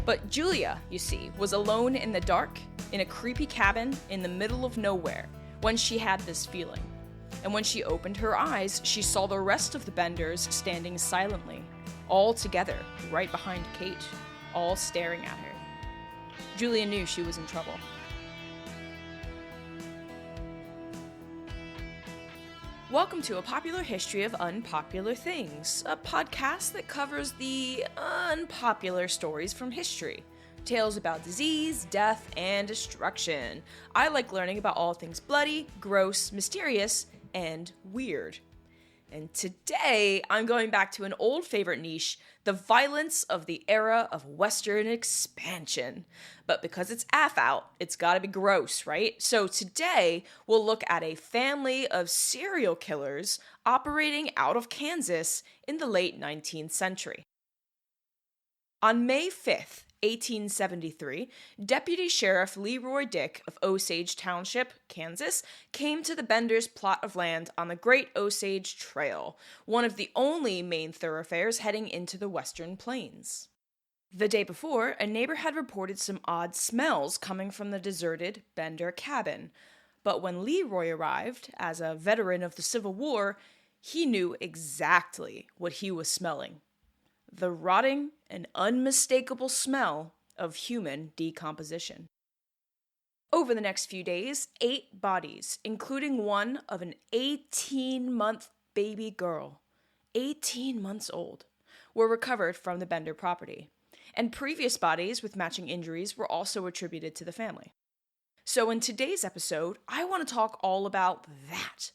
But Julia, you see, was alone in the dark, in a creepy cabin in the middle of nowhere, when she had this feeling. And when she opened her eyes, she saw the rest of the Benders standing silently, all together, right behind Kate, all staring at her. Julia knew she was in trouble. Welcome to A Popular History of Unpopular Things, a podcast that covers the unpopular stories from history. Tales about disease, death, and destruction. I like learning about all things bloody, gross, mysterious, and weird. And today, I'm going back to an old favorite niche, the violence of the era of Western expansion. But because it's AF out, it's gotta be gross, right? So today, we'll look at a family of serial killers operating out of Kansas in the late 19th century. On May 5th, 1873, Deputy Sheriff Leroy Dick of Osage Township, Kansas, came to the Benders' plot of land on the Great Osage Trail, one of the only main thoroughfares heading into the Western Plains. The day before, a neighbor had reported some odd smells coming from the deserted Bender cabin, but when Leroy arrived, as a veteran of the Civil War, he knew exactly what he was smelling. The rotting and unmistakable smell of human decomposition. Over the next few days, 8 bodies, including one of an 18-month baby girl, 18 months old, were recovered from the Bender property, and previous bodies with matching injuries were also attributed to the family. So in today's episode, I want to talk all about that,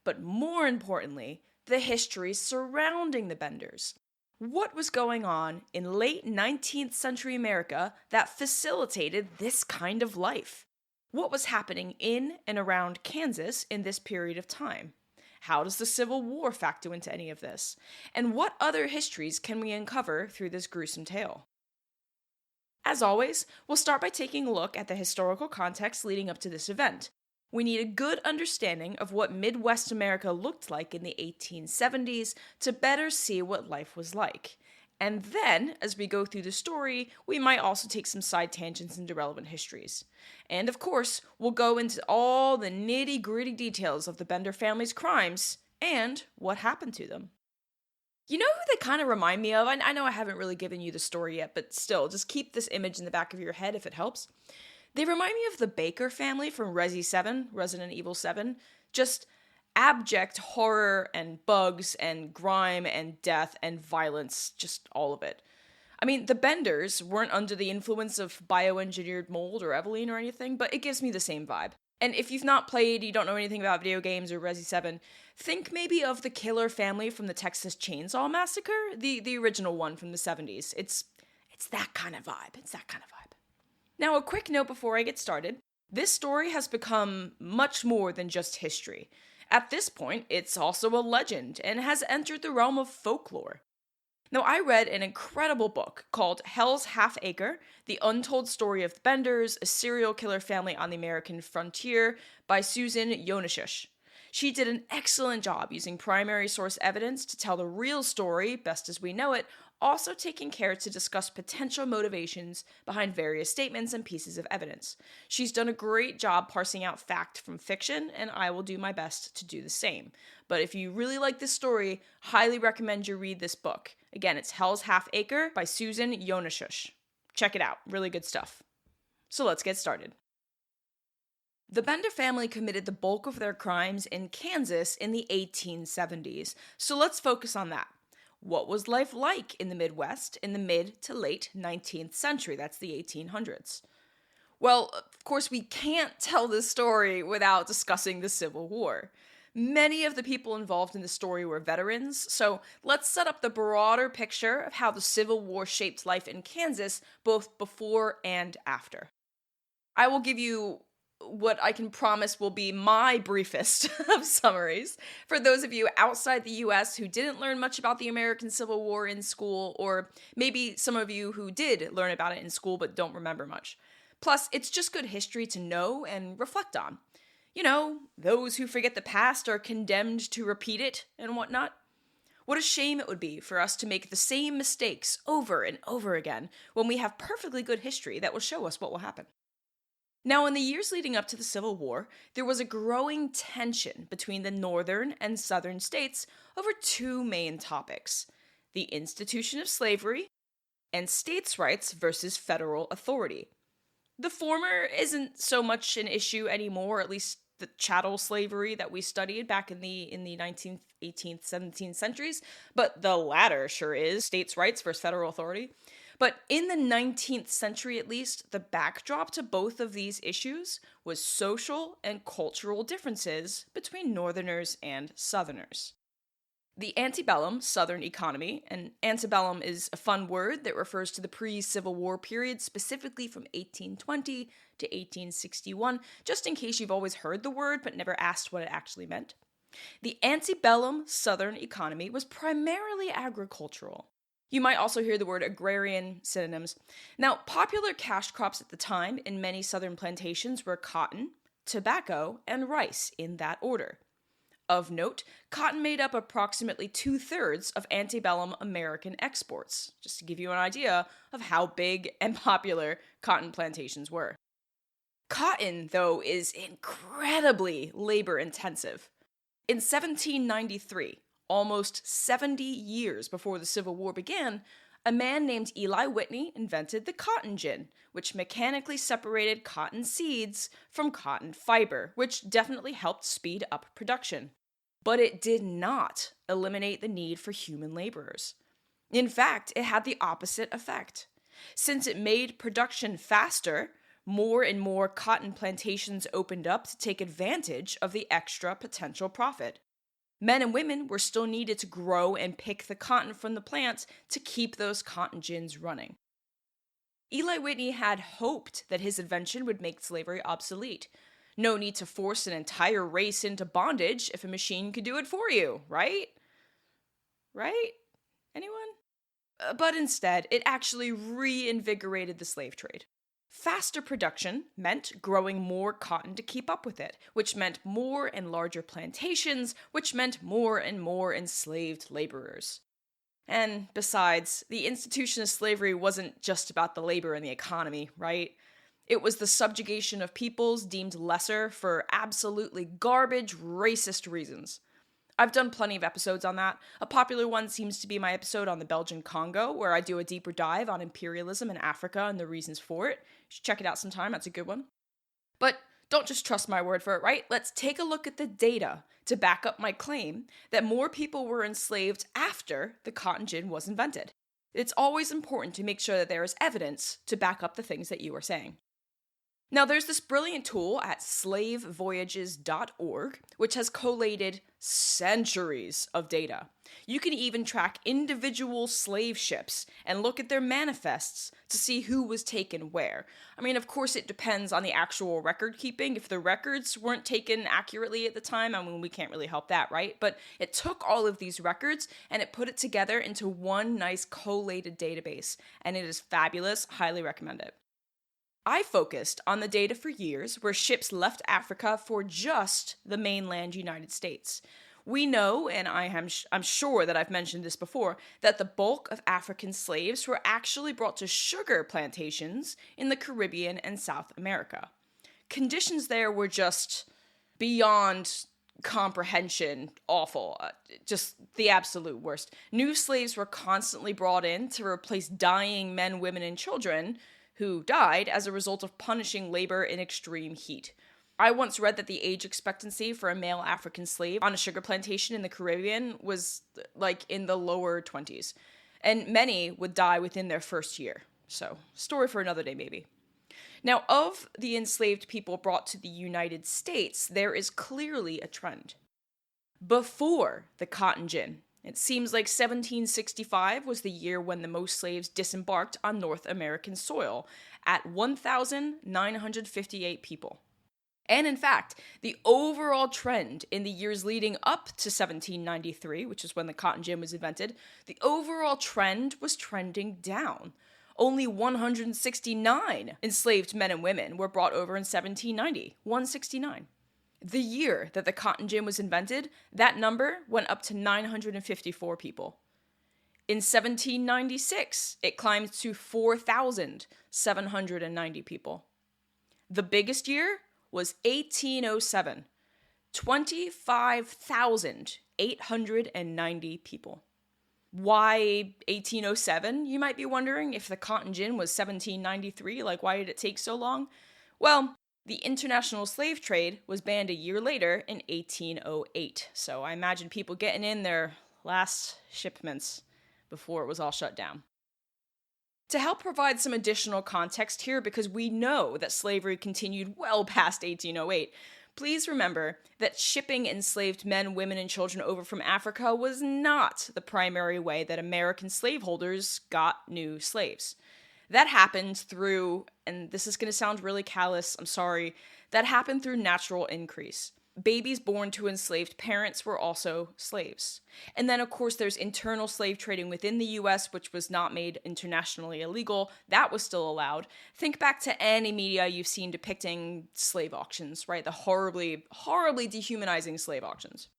but more importantly, the history surrounding the Benders. What was going on in late 19th century America that facilitated this kind of life? What was happening in and around Kansas in this period of time? How does the Civil War factor into any of this? And what other histories can we uncover through this gruesome tale? As always, we'll start by taking a look at the historical context leading up to this event. We need a good understanding of what Midwest America looked like in the 1870s to better see what life was like. And then, as we go through the story, we might also take some side tangents into relevant histories. And of course, we'll go into all the nitty-gritty details of the Bender family's crimes and what happened to them. You know who they kind of remind me of? I know I haven't really given you the story yet, but still, just keep this image in the back of your head if it helps. They remind me of the Baker family from Resident Evil 7. Just abject horror and bugs and grime and death and violence, just all of it. I mean, the Benders weren't under the influence of bioengineered mold or Eveline or anything, but it gives me the same vibe. And if you've not played, you don't know anything about video games or Resi 7, think maybe of the killer family from the Texas Chainsaw Massacre, the original one from the 70s. It's that kind of vibe. Now, a quick note before I get started. This story has become much more than just history. At this point, it's also a legend and has entered the realm of folklore. Now, I read an incredible book called Hell's Half Acre, The Untold Story of the Benders, a Serial Killer Family on the American Frontier by Susan Yonishush. She did an excellent job using primary source evidence to tell the real story, best as we know it, also taking care to discuss potential motivations behind various statements and pieces of evidence. She's done a great job parsing out fact from fiction, and I will do my best to do the same. But if you really like this story, highly recommend you read this book. Again, it's Hell's Half Acre by Susan Yonishush. Check it out, really good stuff. So let's get started. The Bender family committed the bulk of their crimes in Kansas in the 1870s, so let's focus on that. What was life like in the Midwest in the mid to late 19th century? That's the 1800s. Well, of course, we can't tell this story without discussing the Civil War. Many of the people involved in the story were veterans, so let's set up the broader picture of how the Civil War shaped life in Kansas, both before and after. I will give you what I can promise will be my briefest of summaries for those of you outside the US who didn't learn much about the American Civil War in school, or maybe some of you who did learn about it in school but don't remember much. Plus, it's just good history to know and reflect on. You know, those who forget the past are condemned to repeat it and whatnot. What a shame it would be for us to make the same mistakes over and over again when we have perfectly good history that will show us what will happen. Now, in the years leading up to the Civil War, there was a growing tension between the northern and southern states over two main topics: the institution of slavery and states' rights versus federal authority. The former isn't so much an issue anymore, at least the chattel slavery that we studied back in the 19th, 18th, 17th centuries, but the latter sure is, states' rights versus federal authority. But in the 19th century, at least, the backdrop to both of these issues was social and cultural differences between Northerners and Southerners. The antebellum Southern economy, and antebellum is a fun word that refers to the pre-Civil War period, specifically from 1820 to 1861, just in case you've always heard the word but never asked what it actually meant. The antebellum Southern economy was primarily agricultural. You might also hear the word agrarian synonyms. Now, popular cash crops at the time in many southern plantations were cotton, tobacco, and rice in that order. Of note, cotton made up approximately 2/3 of antebellum American exports, just to give you an idea of how big and popular cotton plantations were. Cotton, though, is incredibly labor-intensive. In 1793, almost 70 years before the Civil War began, a man named Eli Whitney invented the cotton gin, which mechanically separated cotton seeds from cotton fiber, which definitely helped speed up production. But it did not eliminate the need for human laborers. In fact, it had the opposite effect. Since it made production faster, more and more cotton plantations opened up to take advantage of the extra potential profit. Men and women were still needed to grow and pick the cotton from the plants to keep those cotton gins running. Eli Whitney had hoped that his invention would make slavery obsolete. No need to force an entire race into bondage if a machine could do it for you, right? Right? Anyone? But instead, it actually reinvigorated the slave trade. Faster production meant growing more cotton to keep up with it, which meant more and larger plantations, which meant more and more enslaved laborers. And besides, the institution of slavery wasn't just about the labor and the economy, right? It was the subjugation of peoples deemed lesser for absolutely garbage, racist reasons. I've done plenty of episodes on that. A popular one seems to be my episode on the Belgian Congo, where I do a deeper dive on imperialism in Africa and the reasons for it. You should check it out sometime, that's a good one. But don't just trust my word for it, right? Let's take a look at the data to back up my claim that more people were enslaved after the cotton gin was invented. It's always important to make sure that there is evidence to back up the things that you are saying. Now, there's this brilliant tool at slavevoyages.org, which has collated centuries of data. You can even track individual slave ships and look at their manifests to see who was taken where. I mean, of course, it depends on the actual record keeping. If the records weren't taken accurately at the time, I mean, we can't really help that, right? But it took all of these records and it put it together into one nice collated database, and it is fabulous. Highly recommend it. I focused on the data for years where ships left Africa for just the mainland United States. We know, and I'm sure that I've mentioned this before, that the bulk of African slaves were actually brought to sugar plantations in the Caribbean and South America. Conditions there were just beyond comprehension awful, just the absolute worst. New slaves were constantly brought in to replace dying men, women, and children who died as a result of punishing labor in extreme heat. I once read that the age expectancy for a male African slave on a sugar plantation in the Caribbean was like in the lower 20s, and many would die within their first year. So, story for another day maybe. Now, of the enslaved people brought to the United States, there is clearly a trend. Before the cotton gin, it seems like 1765 was the year when the most slaves disembarked on North American soil, at 1,958 people. And in fact, the overall trend in the years leading up to 1793, which is when the cotton gin was invented, the overall trend was trending down. Only 169 enslaved men and women were brought over in 1790, 169. The year that the cotton gin was invented, that number went up to 954 people. In 1796, it climbed to 4,790 people. The biggest year was 1807, 25,890 people. Why 1807, you might be wondering, if the cotton gin was 1793, like why did it take so long? Well, the international slave trade was banned a year later in 1808, so I imagine people getting in their last shipments before it was all shut down. To help provide some additional context here, because we know that slavery continued well past 1808, please remember that shipping enslaved men, women, and children over from Africa was not the primary way that American slaveholders got new slaves. That happened through, and this is going to sound really callous, I'm sorry, that happened through natural increase. Babies born to enslaved parents were also slaves. And then, of course, there's internal slave trading within the US, which was not made internationally illegal. That was still allowed. Think back to any media you've seen depicting slave auctions, right? The horribly, horribly dehumanizing slave auctions.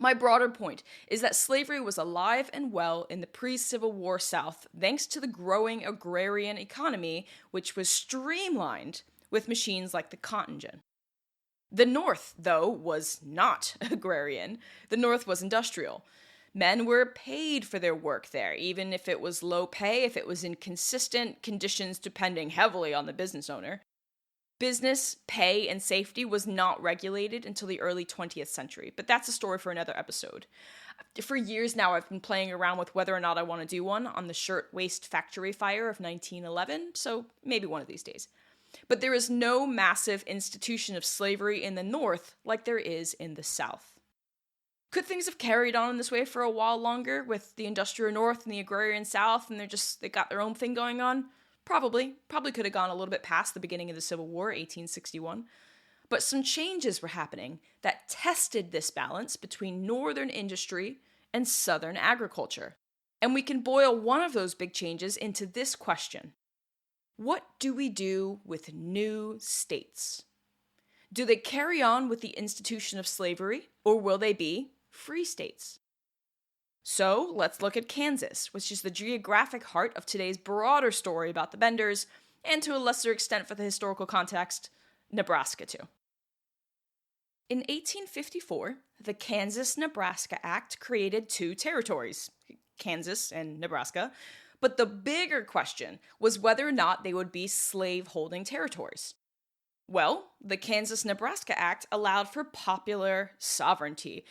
My broader point is that slavery was alive and well in the pre-Civil War South thanks to the growing agrarian economy, which was streamlined with machines like the cotton gin. The North, though, was not agrarian. The North was industrial. Men were paid for their work there, even if it was low pay, if it was in consistent conditions depending heavily on the business owner. Business, pay, and safety was not regulated until the early 20th century, but that's a story for another episode. For years now, I've been playing around with whether or not I want to do one on the shirtwaist factory fire of 1911, so maybe one of these days. But there is no massive institution of slavery in the North like there is in the South. Could things have carried on in this way for a while longer with the industrial North and the agrarian South, and they got their own thing going on? Probably could have gone a little bit past the beginning of the Civil War, 1861. But some changes were happening that tested this balance between northern industry and southern agriculture. And we can boil one of those big changes into this question. What do we do with new states? Do they carry on with the institution of slavery, or will they be free states? So let's look at Kansas, which is the geographic heart of today's broader story about the Benders, and to a lesser extent for the historical context, Nebraska too. In 1854, the Kansas-Nebraska Act created two territories, Kansas and Nebraska, but the bigger question was whether or not they would be slave-holding territories. Well, the Kansas-Nebraska Act allowed for popular sovereignty.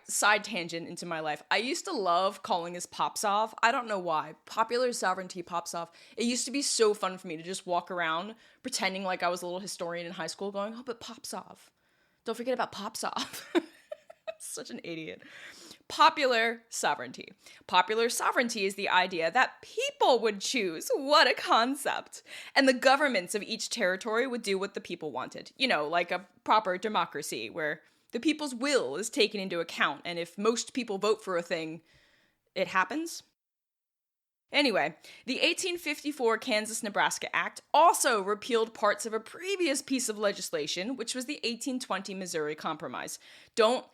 Side tangent into my life. I used to love calling this Popsov. I don't know why. Popular sovereignty, Popsov. It used to be so fun for me to just walk around pretending like I was a little historian in high school going, oh, but Popsov. Don't forget about Popsov. Such an idiot. Popular sovereignty. Popular sovereignty is the idea that people would choose. What a concept. And the governments of each territory would do what the people wanted. You know, like a proper democracy where the people's will is taken into account, and if most people vote for a thing, it happens. Anyway, the 1854 Kansas-Nebraska Act also repealed parts of a previous piece of legislation, which was the 1820 Missouri Compromise. Don't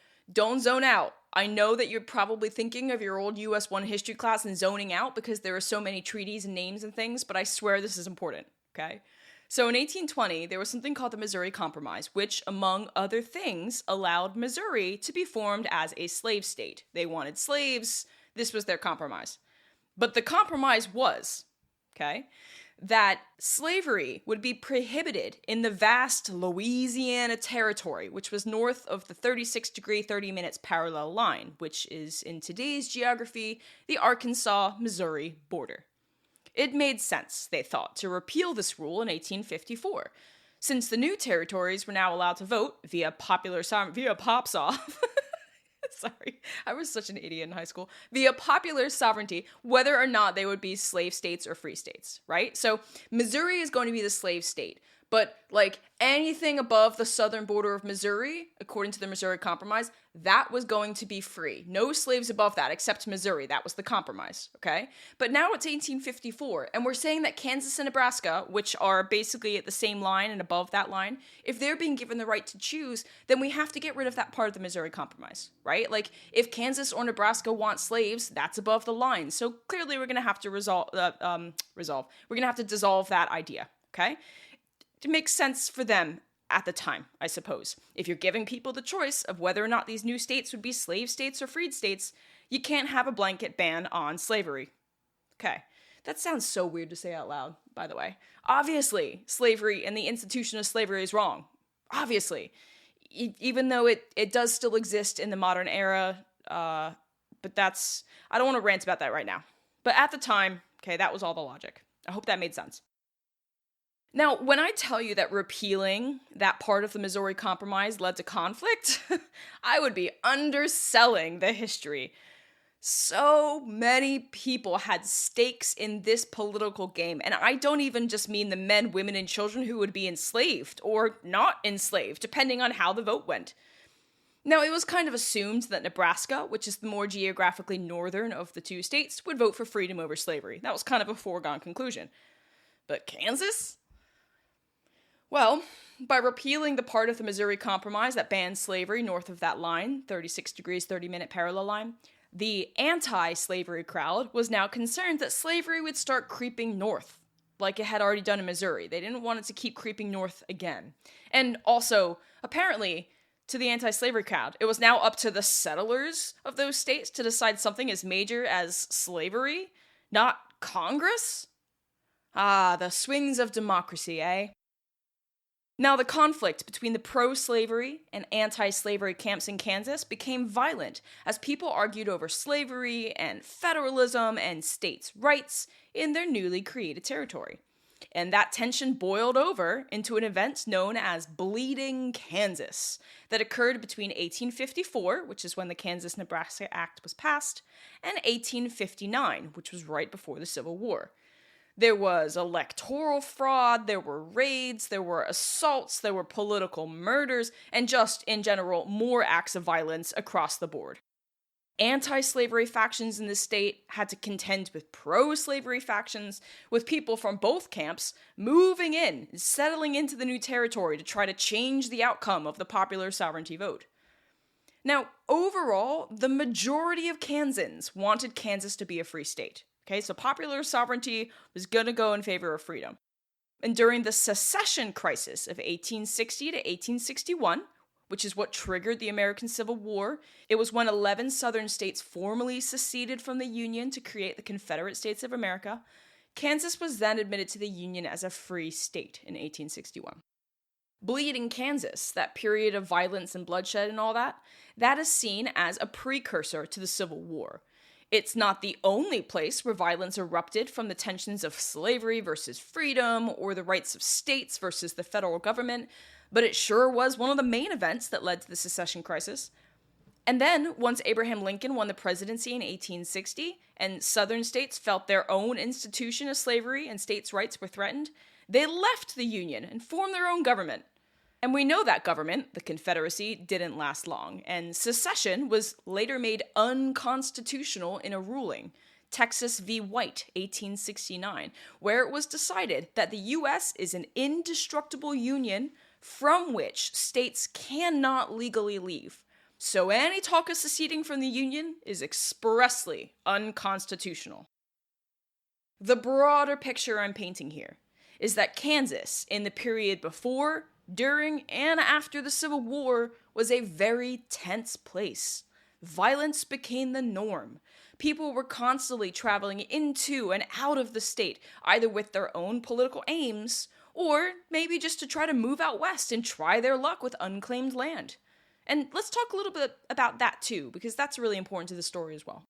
zone out. I know that you're probably thinking of your old US 1 history class and zoning out because there are so many treaties and names and things, but I swear this is important, okay? So in 1820, there was something called the Missouri Compromise, which, among other things, allowed Missouri to be formed as a slave state. They wanted slaves. This was their compromise. But the compromise was, okay, that slavery would be prohibited in the vast Louisiana territory, which was north of the 36-degree 30-minutes parallel line, which is, in today's geography, the Arkansas-Missouri border. It made sense, they thought, to repeal this rule in 1854, since the new territories were now allowed to vote via Popsov. Sorry, I was such an idiot in high school. Via popular sovereignty, whether or not they would be slave states or free states, right? So Missouri is going to be the slave state, But, like, anything above the southern border of Missouri, according to the Missouri Compromise, that was going to be free. No slaves above that, except Missouri. That was the compromise, okay? But now it's 1854, and we're saying that Kansas and Nebraska, which are basically at the same line and above that line, if they're being given the right to choose, then we have to get rid of that part of the Missouri Compromise, right? Like, if Kansas or Nebraska want slaves, that's above the line. So clearly we're going to have to we're going to have to dissolve that idea, okay? It makes sense for them at the time, I suppose. If you're giving people the choice of whether or not these new states would be slave states or freed states, you can't have a blanket ban on slavery. Okay, that sounds so weird to say out loud, by the way. Obviously, slavery and the institution of slavery is wrong. Obviously. Even though it does still exist in the modern era, but I don't want to rant about that right now. But at the time, okay, that was all the logic. I hope that made sense. Now, when I tell you that repealing that part of the Missouri Compromise led to conflict, I would be underselling the history. So many people had stakes in this political game, and I don't even just mean the men, women, and children who would be enslaved or not enslaved, depending on how the vote went. Now, it was kind of assumed that Nebraska, which is the more geographically northern of the two states, would vote for freedom over slavery. That was kind of a foregone conclusion. But Kansas? Well, by repealing the part of the Missouri Compromise that banned slavery north of that line, 36 degrees, 30-minute parallel line, the anti-slavery crowd was now concerned that slavery would start creeping north, like it had already done in Missouri. They didn't want it to keep creeping north again. And also, apparently, to the anti-slavery crowd, it was now up to the settlers of those states to decide something as major as slavery, not Congress? Ah, the swings of democracy, eh? Now, the conflict between the pro-slavery and anti-slavery camps in Kansas became violent as people argued over slavery and federalism and states' rights in their newly created territory. And that tension boiled over into an event known as Bleeding Kansas that occurred between 1854, which is when the Kansas-Nebraska Act was passed, and 1859, which was right before the Civil War. There was electoral fraud, there were raids, there were assaults, there were political murders, and just, in general, more acts of violence across the board. Anti-slavery factions in the state had to contend with pro-slavery factions, with people from both camps moving in and settling into the new territory to try to change the outcome of the popular sovereignty vote. Now, overall, the majority of Kansans wanted Kansas to be a free state. Okay, so popular sovereignty was going to go in favor of freedom. And during the secession crisis of 1860 to 1861, which is what triggered the American Civil War, it was when 11 southern states formally seceded from the Union to create the Confederate States of America. Kansas was then admitted to the Union as a free state in 1861. Bleeding Kansas, that period of violence and bloodshed and all that, that is seen as a precursor to the Civil War. It's not the only place where violence erupted from the tensions of slavery versus freedom or the rights of states versus the federal government, but it sure was one of the main events that led to the secession crisis. And then, once Abraham Lincoln won the presidency in 1860, and southern states felt their own institution of slavery and states' rights were threatened, they left the Union and formed their own government. And we know that government, the Confederacy, didn't last long, and secession was later made unconstitutional in a ruling, Texas v. White, 1869, where it was decided that the U.S. is an indestructible union from which states cannot legally leave. So any talk of seceding from the Union is expressly unconstitutional. The broader picture I'm painting here is that Kansas, in the period before, during, and after the Civil War, was a very tense place. Violence became the norm. People were constantly traveling into and out of the state, either with their own political aims, or maybe just to try to move out west and try their luck with unclaimed land. And let's talk a little bit about that too, because that's really important to the story as well.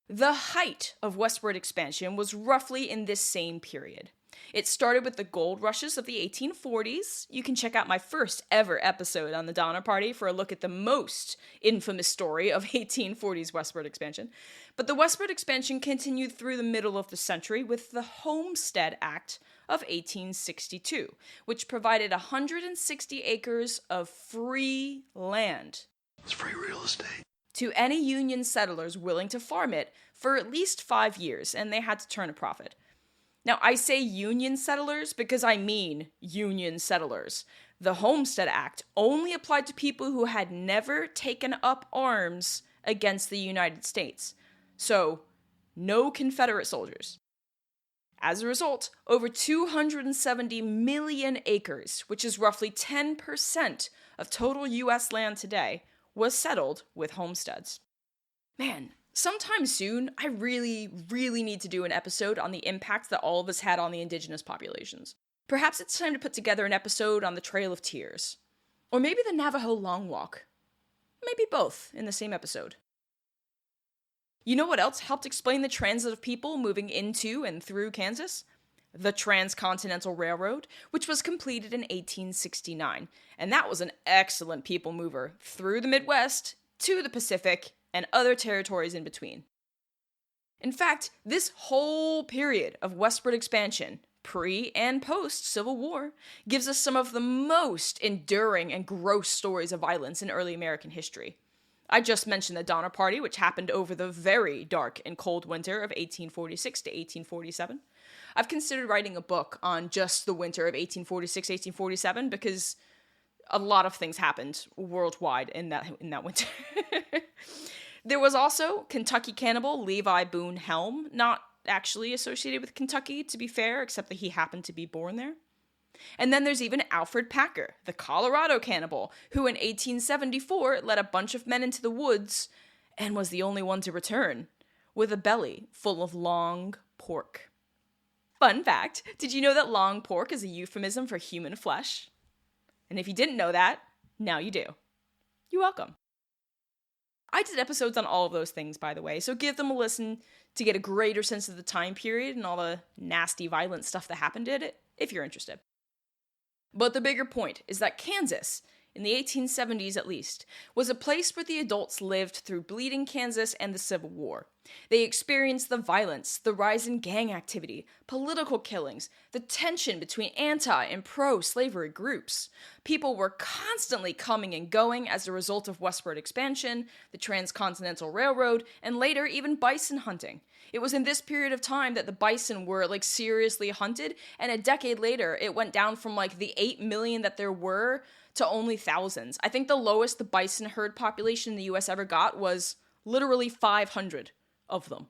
The height of westward expansion was roughly in this same period. It started with the gold rushes of the 1840s. You can check out my first ever episode on the Donner Party for a look at the most infamous story of 1840s westward expansion. But the westward expansion continued through the middle of the century with the Homestead Act of 1862, which provided 160 acres of free land. It's free real estate. To any Union settlers willing to farm it for at least 5 years, and they had to turn a profit. Now, I say Union settlers because I mean Union settlers. The Homestead Act only applied to people who had never taken up arms against the United States. So, no Confederate soldiers. As a result, over 270 million acres, which is roughly 10% of total US land today, was settled with homesteads. Man, sometime soon, I really need to do an episode on the impact that all of this had on the indigenous populations. Perhaps it's time to put together an episode on the Trail of Tears. Or maybe the Navajo Long Walk. Maybe both in the same episode. You know what else helped explain the transit of people moving into and through Kansas? The Transcontinental Railroad, which was completed in 1869, and that was an excellent people mover through the Midwest, to the Pacific, and other territories in between. In fact, this whole period of westward expansion, pre- and post-Civil War, gives us some of the most enduring and gross stories of violence in early American history. I just mentioned the Donner Party, which happened over the very dark and cold winter of 1846 to 1847. I've considered writing a book on just the winter of 1846-1847 because a lot of things happened worldwide in that winter. There was also Kentucky cannibal Levi Boone Helm, not actually associated with Kentucky, to be fair, except that he happened to be born there. And then there's even Alfred Packer, the Colorado cannibal, who in 1874 led a bunch of men into the woods and was the only one to return, with a belly full of long pork. Fun fact, did you know that long pork is a euphemism for human flesh? And if you didn't know that, now you do. You're welcome. I did episodes on all of those things, by the way, so give them a listen to get a greater sense of the time period and all the nasty, violent stuff that happened in it, if you're interested. But the bigger point is that Kansas, in the 1870s at least, was a place where the adults lived through Bleeding Kansas and the Civil War. They experienced the violence, the rise in gang activity, political killings, the tension between anti- and pro-slavery groups. People were constantly coming and going as a result of westward expansion, the Transcontinental Railroad, and later even bison hunting. It was in this period of time that the bison were, seriously hunted, and a decade later, it went down from, the 8 million that there were to only thousands. I think the lowest the bison herd population in the US ever got was literally 500 of them.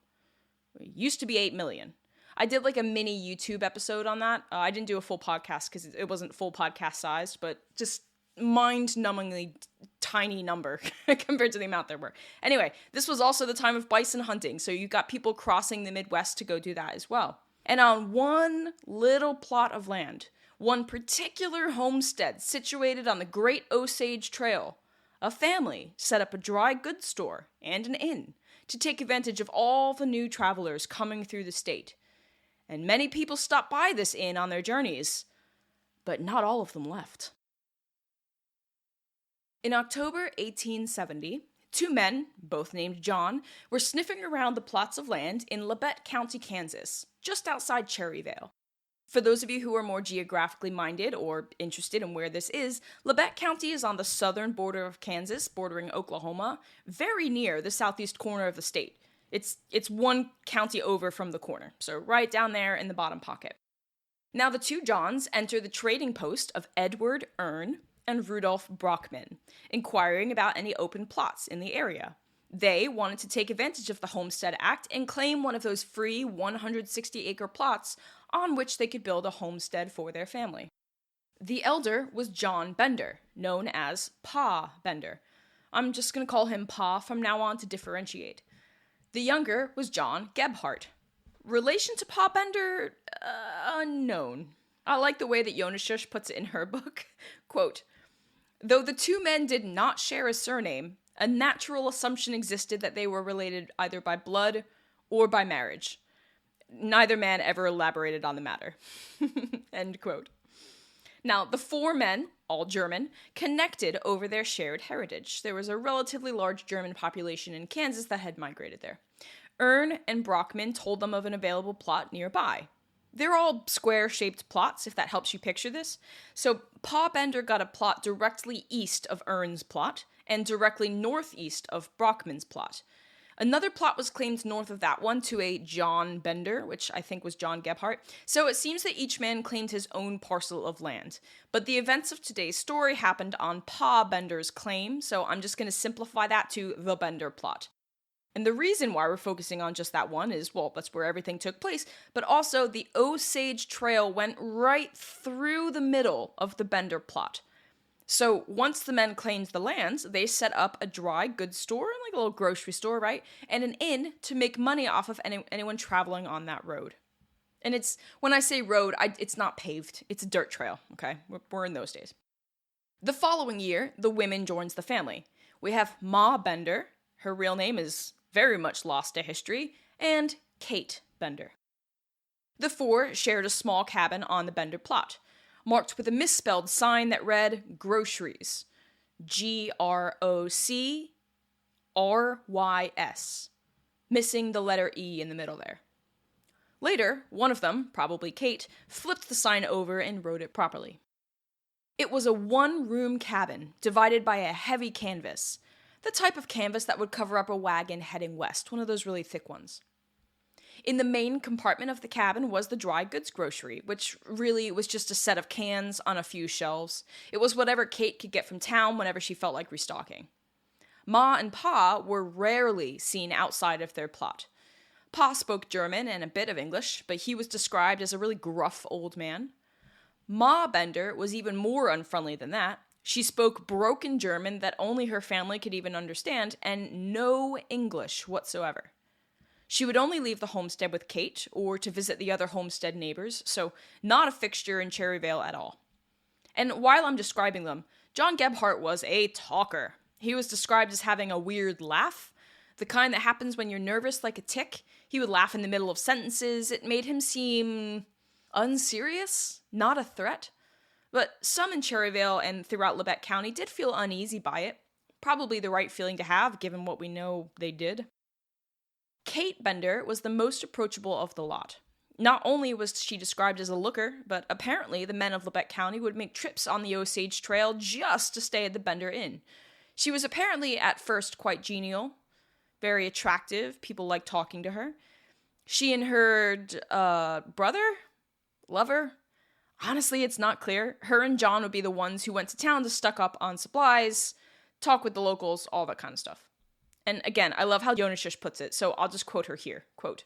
It used to be 8 million. I did, a mini YouTube episode on that. I didn't do a full podcast because it wasn't full podcast sized, but just mind-numbingly tiny number compared to the amount there were. Anyway, this was also the time of bison hunting, so you got people crossing the Midwest to go do that as well. And on one little plot of land, one particular homestead situated on the Great Osage Trail, a family set up a dry goods store and an inn to take advantage of all the new travelers coming through the state. And many people stopped by this inn on their journeys, but not all of them left. In October 1870, 2 men, both named John, were sniffing around the plots of land in Labette County, Kansas, just outside Cherryvale. For those of you who are more geographically minded or interested in where this is, Labette County is on the southern border of Kansas, bordering Oklahoma, very near the southeast corner of the state. It's one county over from the corner, so right down there in the bottom pocket. Now the 2 Johns enter the trading post of Edward Earn and Rudolph Brockman, inquiring about any open plots in the area. They wanted to take advantage of the Homestead Act and claim one of those free 160-acre plots on which they could build a homestead for their family. The elder was John Bender, known as Pa Bender. I'm just going to call him Pa from now on to differentiate. The younger was John Gebhardt. Relation to Pa Bender? Unknown. I like the way that Yonishush puts it in her book. Quote, though the 2 men did not share a surname, a natural assumption existed that they were related either by blood or by marriage. Neither man ever elaborated on the matter. End quote. Now, the 4 men, all German, connected over their shared heritage. There was a relatively large German population in Kansas that had migrated there. Earn and Brockman told them of an available plot nearby. They're all square-shaped plots, if that helps you picture this. So Pa Bender got a plot directly east of Ern's plot, and directly northeast of Brockman's plot. Another plot was claimed north of that one to a John Bender, which I think was John Gebhardt. So it seems that each man claimed his own parcel of land. But the events of today's story happened on Pa Bender's claim, so I'm just going to simplify that to the Bender plot. And the reason why we're focusing on just that one is, well, that's where everything took place, but also the Osage Trail went right through the middle of the Bender plot. So once the men claimed the lands, they set up a dry goods store, like a little grocery store, right? And an inn to make money off of anyone traveling on that road. And it's, when I say road, it's not paved. It's a dirt trail, okay? We're in those days. The following year, the women joins the family. We have Ma Bender. Her real name is very much lost to history, and Kate Bender. The four shared a small cabin on the Bender plot, marked with a misspelled sign that read groceries. Grocrys, missing the letter E in the middle there. Later, one of them, probably Kate, flipped the sign over and wrote it properly. It was a one-room cabin divided by a heavy canvas, the type of canvas that would cover up a wagon heading west, one of those really thick ones. In the main compartment of the cabin was the dry goods grocery, which really was just a set of cans on a few shelves. It was whatever Kate could get from town whenever she felt like restocking. Ma and Pa were rarely seen outside of their plot. Pa spoke German and a bit of English, but he was described as a really gruff old man. Ma Bender was even more unfriendly than that. She spoke broken German that only her family could even understand, and no English whatsoever. She would only leave the homestead with Kate, or to visit the other homestead neighbors, so not a fixture in Cherryvale at all. And while I'm describing them, John Gebhardt was a talker. He was described as having a weird laugh, the kind that happens when you're nervous like a tick. He would laugh in the middle of sentences. It made him seem unserious, not a threat. But some in Cherryvale and throughout Labette County did feel uneasy by it. Probably the right feeling to have, given what we know they did. Kate Bender was the most approachable of the lot. Not only was she described as a looker, but apparently the men of Labette County would make trips on the Osage Trail just to stay at the Bender Inn. She was apparently at first quite genial, very attractive. People liked talking to her. She and her lover? Honestly, it's not clear. Her and John would be the ones who went to town to stock up on supplies, talk with the locals, all that kind of stuff. And again, I love how Jonashish puts it, so I'll just quote her here. Quote,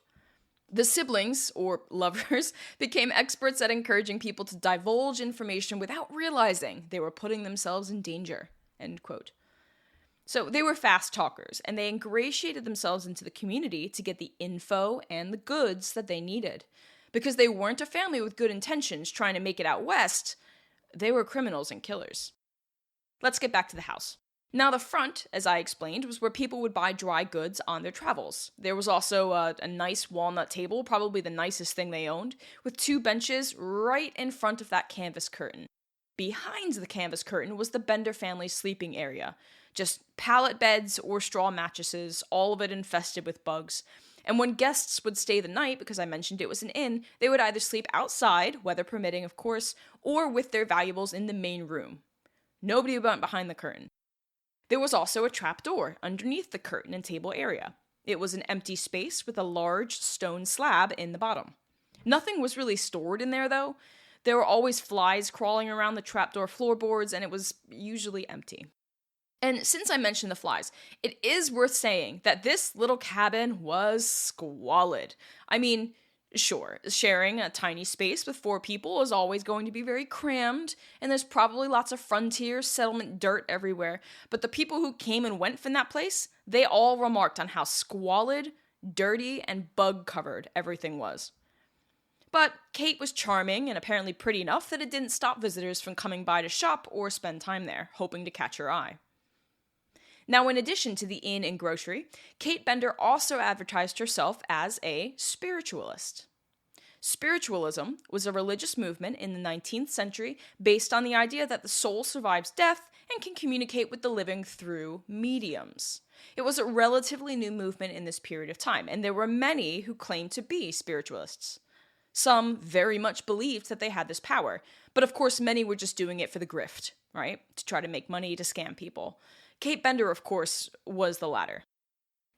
"The siblings, or lovers, became experts at encouraging people to divulge information without realizing they were putting themselves in danger." End quote. So they were fast talkers, and they ingratiated themselves into the community to get the info and the goods that they needed. Because they weren't a family with good intentions trying to make it out west, they were criminals and killers. Let's get back to the house. Now the front, as I explained, was where people would buy dry goods on their travels. There was also a nice walnut table, probably the nicest thing they owned, with two benches right in front of that canvas curtain. Behind the canvas curtain was the Bender family's sleeping area. Just pallet beds or straw mattresses, all of it infested with bugs. And when guests would stay the night, because I mentioned it was an inn, they would either sleep outside, weather permitting of course, or with their valuables in the main room. Nobody went behind the curtain. There was also a trap door underneath the curtain and table area. It was an empty space with a large stone slab in the bottom. Nothing was really stored in there though. There were always flies crawling around the trapdoor floorboards, and it was usually empty. And since I mentioned the flies, it is worth saying that this little cabin was squalid. I mean, sure, sharing a tiny space with 4 people is always going to be very crammed, and there's probably lots of frontier settlement dirt everywhere, but the people who came and went from that place, they all remarked on how squalid, dirty, and bug-covered everything was. But Kate was charming and apparently pretty enough that it didn't stop visitors from coming by to shop or spend time there, hoping to catch her eye. Now, in addition to the inn and grocery, Kate Bender also advertised herself as a spiritualist. Spiritualism was a religious movement in the 19th century based on the idea that the soul survives death and can communicate with the living through mediums. It was a relatively new movement in this period of time, and there were many who claimed to be spiritualists. Some very much believed that they had this power, but of course many were just doing it for the grift, right? To try to make money, to scam people. Kate Bender, of course, was the latter.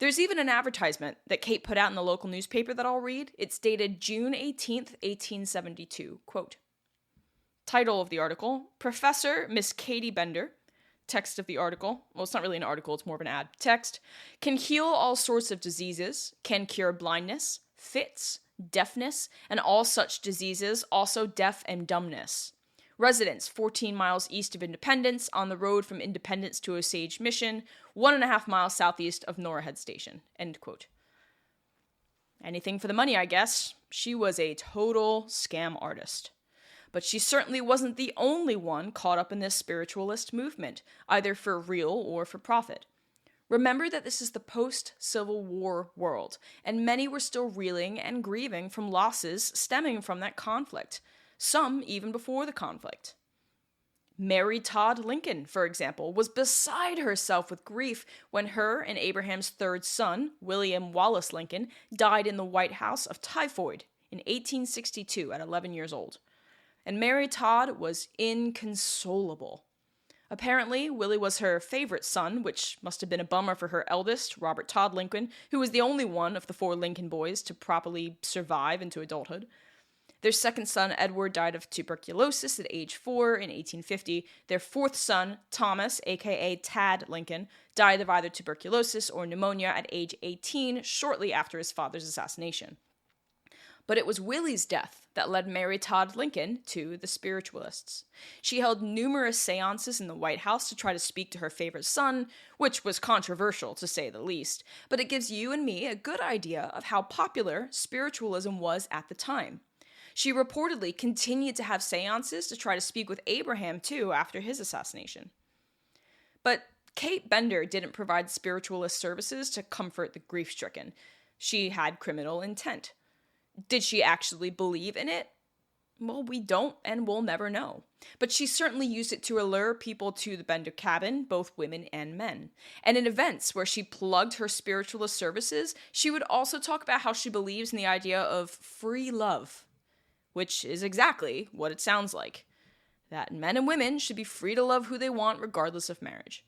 There's even an advertisement that Kate put out in the local newspaper that I'll read. It's dated June 18th, 1872. Quote, title of the article, Professor Miss Katie Bender. Text of the article, well, it's not really an article, it's more of an ad. Text, can heal all sorts of diseases, can cure blindness, fits, deafness, and all such diseases, also deaf and dumbness. Residence 14 miles east of Independence, on the road from Independence to Osage Mission, 1.5 miles southeast of Norhead Station. End quote. Anything for the money, I guess. She was a total scam artist. But she certainly wasn't the only one caught up in this spiritualist movement, either for real or for profit. Remember that this is the post-Civil War world, and many were still reeling and grieving from losses stemming from that conflict, some even before the conflict. Mary Todd Lincoln, for example, was beside herself with grief when her and Abraham's third son, William Wallace Lincoln, died in the White House of typhoid in 1862 at 11 years old. And Mary Todd was inconsolable. Apparently, Willie was her favorite son, which must have been a bummer for her eldest, Robert Todd Lincoln, who was the only one of the 4 Lincoln boys to properly survive into adulthood. Their second son, Edward, died of tuberculosis at age 4 in 1850. Their fourth son, Thomas, aka Tad Lincoln, died of either tuberculosis or pneumonia at age 18, shortly after his father's assassination. But it was Willie's death that led Mary Todd Lincoln to the spiritualists. She held numerous seances in the White House to try to speak to her favorite son, which was controversial to say the least, but it gives you and me a good idea of how popular spiritualism was at the time. She reportedly continued to have seances to try to speak with Abraham, too, after his assassination. But Kate Bender didn't provide spiritualist services to comfort the grief-stricken. She had criminal intent. Did she actually believe in it? Well, we don't and we'll never know. But she certainly used it to allure people to the Bender cabin, both women and men. And in events where she plugged her spiritualist services, she would also talk about how she believes in the idea of free love, which is exactly what it sounds like. That men and women should be free to love who they want regardless of marriage.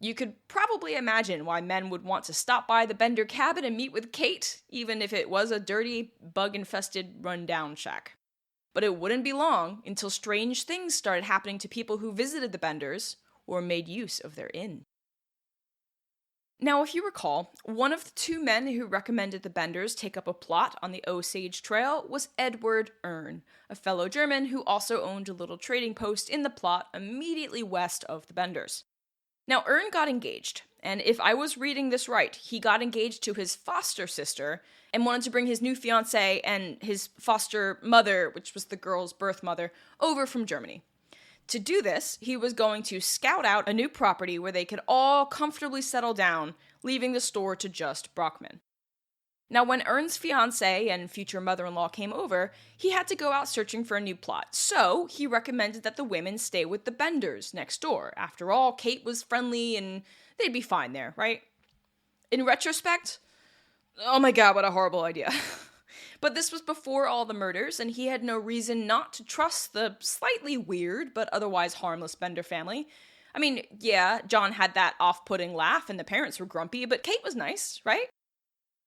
You could probably imagine why men would want to stop by the Bender cabin and meet with Kate, even if it was a dirty, bug-infested, run-down shack. But it wouldn't be long until strange things started happening to people who visited the Benders or made use of their inn. Now, if you recall, one of the 2 men who recommended the Benders take up a plot on the Osage Trail was Edward Erne, a fellow German who also owned a little trading post in the plot immediately west of the Benders. Now, Erne got engaged, and if I was reading this right, he got engaged to his foster sister and wanted to bring his new fiancée and his foster mother, which was the girl's birth mother, over from Germany. To do this, he was going to scout out a new property where they could all comfortably settle down, leaving the store to just Brockman. Now, when Erne's fiancée and future mother-in-law came over, he had to go out searching for a new plot, so he recommended that the women stay with the Benders next door. After all, Kate was friendly and they'd be fine there, right? In retrospect, oh my god, what a horrible idea. But this was before all the murders, and he had no reason not to trust the slightly weird but otherwise harmless Bender family. I mean, yeah, John had that off-putting laugh and the parents were grumpy, but Kate was nice, right?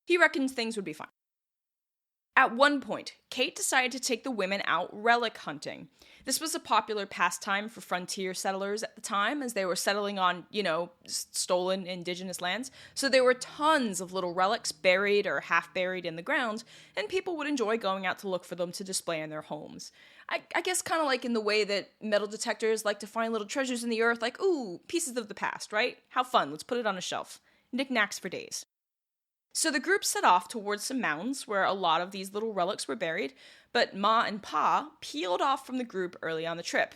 He reckoned things would be fine. At one point, Kate decided to take the women out relic hunting. This was a popular pastime for frontier settlers at the time, as they were settling on, stolen indigenous lands. So there were tons of little relics buried or half buried in the ground, and people would enjoy going out to look for them to display in their homes. I guess kind of like in the way that metal detectors like to find little treasures in the earth, like, ooh, pieces of the past, right? How fun, let's put it on a shelf. Knickknacks for days. So the group set off towards some mounds where a lot of these little relics were buried, but Ma and Pa peeled off from the group early on the trip.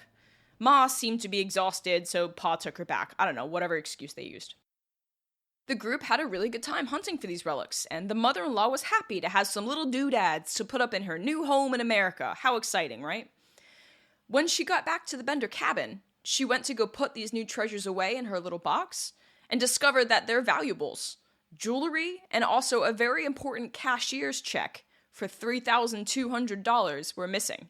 Ma seemed to be exhausted, so Pa took her back. I don't know, whatever excuse they used. The group had a really good time hunting for these relics, and the mother-in-law was happy to have some little doodads to put up in her new home in America. How exciting, right? When she got back to the Bender cabin, she went to go put these new treasures away in her little box, and discovered that they're valuables. Jewelry, and also a very important cashier's check for $3,200 were missing.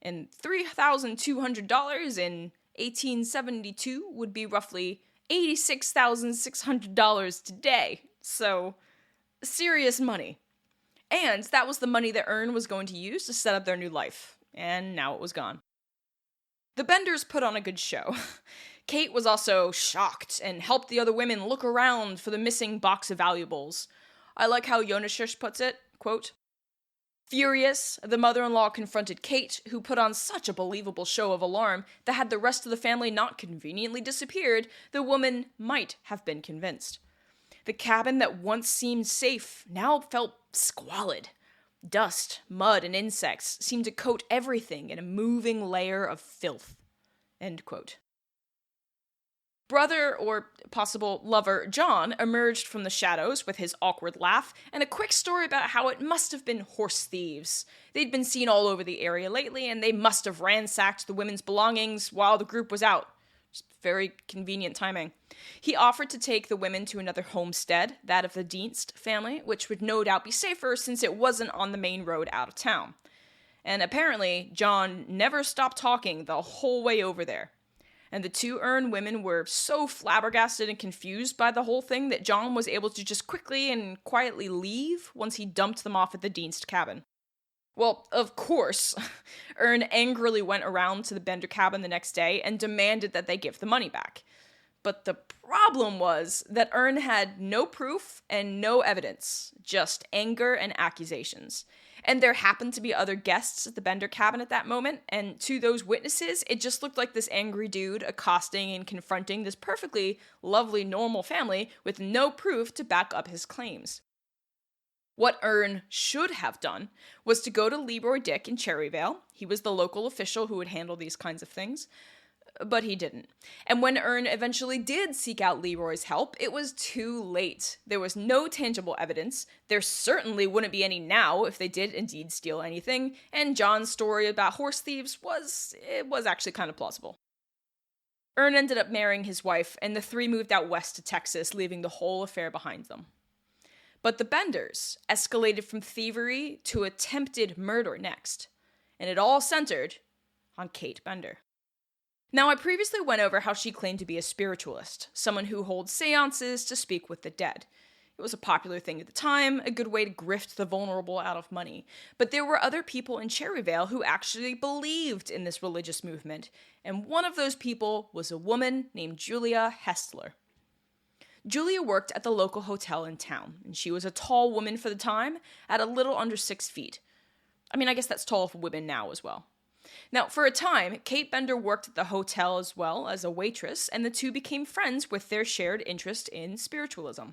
And $3,200 in 1872 would be roughly $86,600 today. So, serious money. And that was the money that Ern was going to use to set up their new life. And now it was gone. The Benders put on a good show. Kate was also shocked and helped the other women look around for the missing box of valuables. I like how Yonashish puts it, quote, "Furious, the mother-in-law confronted Kate, who put on such a believable show of alarm that had the rest of the family not conveniently disappeared, the woman might have been convinced. The cabin that once seemed safe now felt squalid. Dust, mud, and insects seemed to coat everything in a moving layer of filth." End quote. Brother, or possible lover, John emerged from the shadows with his awkward laugh and a quick story about how it must have been horse thieves. They'd been seen all over the area lately, and they must have ransacked the women's belongings while the group was out. Just very convenient timing. He offered to take the women to another homestead, that of the Dienst family, which would no doubt be safer since it wasn't on the main road out of town. And apparently, John never stopped talking the whole way over there. And the two Ern women were so flabbergasted and confused by the whole thing that John was able to just quickly and quietly leave once he dumped them off at the Dienst cabin. Well, of course, Ern angrily went around to the Bender cabin the next day and demanded that they give the money back. But the problem was that Ern had no proof and no evidence, just anger and accusations. And there happened to be other guests at the Bender cabin at that moment, and to those witnesses, it just looked like this angry dude accosting and confronting this perfectly lovely, normal family with no proof to back up his claims. What Ern should have done was to go to Leroy Dick in Cherryvale. He was the local official who would handle these kinds of things. But he didn't. And when Ern eventually did seek out Leroy's help, it was too late. There was no tangible evidence. There certainly wouldn't be any now if they did indeed steal anything. And John's story about horse thieves was actually kind of plausible. Ern ended up marrying his wife, and the three moved out west to Texas, leaving the whole affair behind them. But the Benders escalated from thievery to attempted murder next. And it all centered on Kate Bender. Now, I previously went over how she claimed to be a spiritualist, someone who holds seances to speak with the dead. It was a popular thing at the time, a good way to grift the vulnerable out of money. But there were other people in Cherryvale who actually believed in this religious movement, and one of those people was a woman named Julia Hestler. Julia worked at the local hotel in town, and she was a tall woman for the time, at a little under 6 feet. I mean, I guess that's tall for women now as well. Now, for a time, Kate Bender worked at the hotel as well as a waitress, and the two became friends with their shared interest in spiritualism.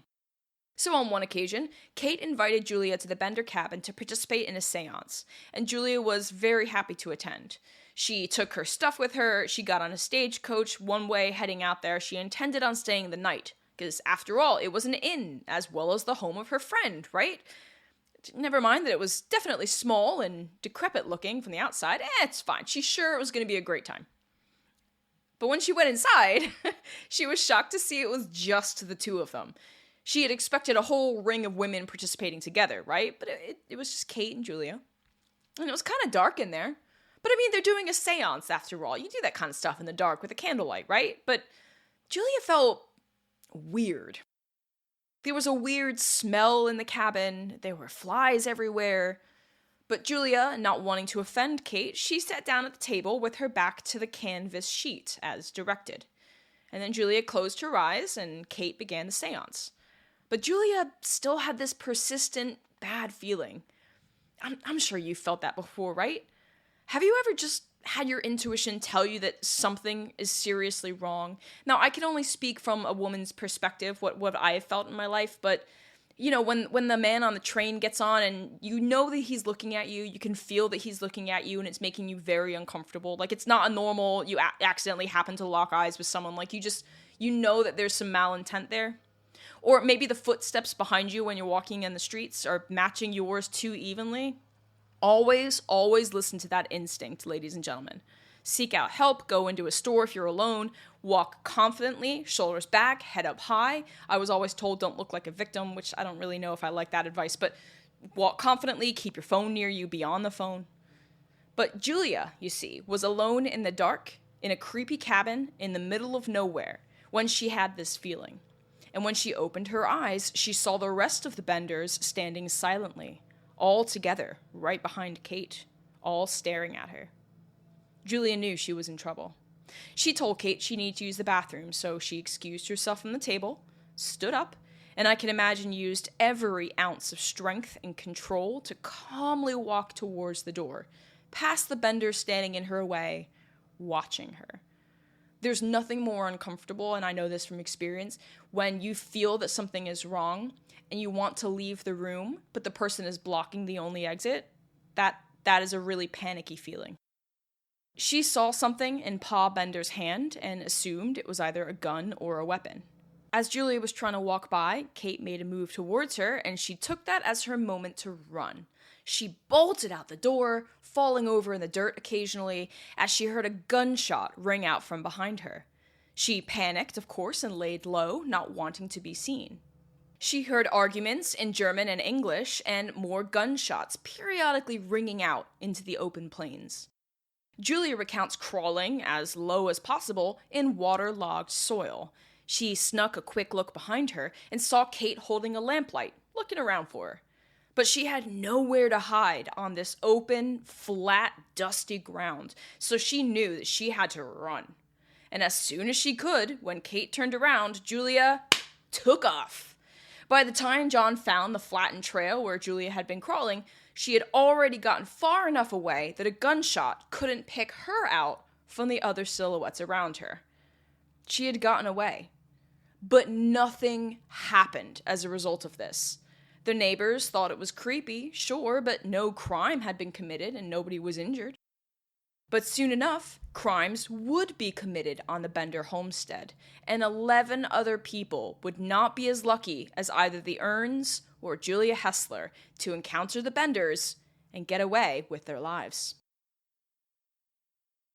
So on one occasion, Kate invited Julia to the Bender cabin to participate in a seance, and Julia was very happy to attend. She took her stuff with her, she got on a stagecoach one way heading out there. She intended on staying the night, because after all, it was an inn, as well as the home of her friend, right? Never mind that it was definitely small and decrepit looking from the outside. It's fine. She's sure it was going to be a great time. But when she went inside, she was shocked to see it was just the two of them. She had expected a whole ring of women participating together, right? But it was just Kate and Julia. And it was kind of dark in there. But I mean, they're doing a seance after all. You do that kind of stuff in the dark with a candlelight, right? But Julia felt weird. There was a weird smell in the cabin. There were flies everywhere. But Julia, not wanting to offend Kate, she sat down at the table with her back to the canvas sheet, as directed. And then Julia closed her eyes, and Kate began the seance. But Julia still had this persistent, bad feeling. I'm sure you felt that before, right? Have you ever just had your intuition tell you that something is seriously wrong? Now, I can only speak from a woman's perspective, what I have felt in my life, but, you know, when the man on the train gets on and you know that he's looking at you, you can feel that he's looking at you, and it's making you very uncomfortable. Like, it's not a normal, you accidentally happen to lock eyes with someone, like, you know that there's some malintent there. Or maybe the footsteps behind you when you're walking in the streets are matching yours too evenly. Always, always listen to that instinct, ladies and gentlemen. Seek out help, go into a store if you're alone, walk confidently, shoulders back, head up high. I was always told don't look like a victim, which I don't really know if I like that advice, but walk confidently, keep your phone near you, be on the phone. But Julia, you see, was alone in the dark, in a creepy cabin in the middle of nowhere, when she had this feeling. And when she opened her eyes, she saw the rest of the Benders standing silently, all together, right behind Kate, all staring at her. Julia knew she was in trouble. She told Kate she needed to use the bathroom, so she excused herself from the table, stood up, and I can imagine used every ounce of strength and control to calmly walk towards the door, past the Benders standing in her way, watching her. There's nothing more uncomfortable, and I know this from experience, when you feel that something is wrong and you want to leave the room, but the person is blocking the only exit. That is a really panicky feeling. She saw something in Pa Bender's hand and assumed it was either a gun or a weapon. As Julia was trying to walk by, Kate made a move towards her, and she took that as her moment to run. She bolted out the door, falling over in the dirt occasionally, as she heard a gunshot ring out from behind her. She panicked, of course, and laid low, not wanting to be seen. She heard arguments in German and English, and more gunshots periodically ringing out into the open plains. Julia recounts crawling, as low as possible, in waterlogged soil. She snuck a quick look behind her and saw Kate holding a lamplight, looking around for her. But she had nowhere to hide on this open, flat, dusty ground, so she knew that she had to run. And as soon as she could, when Kate turned around, Julia took off. By the time John found the flattened trail where Julia had been crawling, she had already gotten far enough away that a gunshot couldn't pick her out from the other silhouettes around her. She had gotten away. But nothing happened as a result of this. The neighbors thought it was creepy, sure, but no crime had been committed and nobody was injured. But soon enough, crimes would be committed on the Bender homestead, and 11 other people would not be as lucky as either the Earns or Julia Hessler to encounter the Benders and get away with their lives.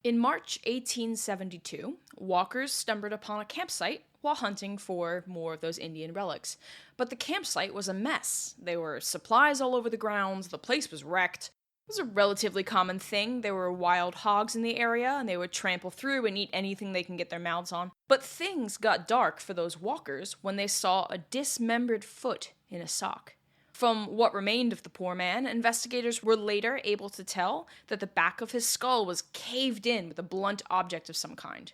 In March 1872, walkers stumbled upon a campsite while hunting for more of those Indian relics. But the campsite was a mess. There were supplies all over the grounds, the place was wrecked. It was a relatively common thing. There were wild hogs in the area, and they would trample through and eat anything they can get their mouths on. But things got dark for those walkers when they saw a dismembered foot in a sock. From what remained of the poor man, investigators were later able to tell that the back of his skull was caved in with a blunt object of some kind.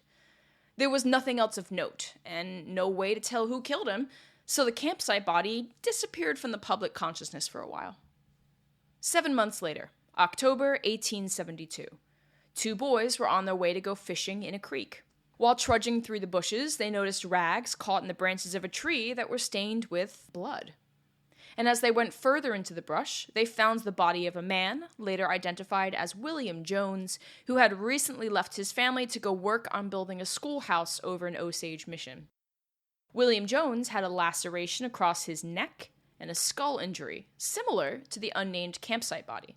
There was nothing else of note, and no way to tell who killed him, so the campsite body disappeared from the public consciousness for a while. 7 months later, October 1872, 2 boys were on their way to go fishing in a creek. While trudging through the bushes, they noticed rags caught in the branches of a tree that were stained with blood. And as they went further into the brush, they found the body of a man, later identified as William Jones, who had recently left his family to go work on building a schoolhouse over in Osage Mission. William Jones had a laceration across his neck and a skull injury, similar to the unnamed campsite body.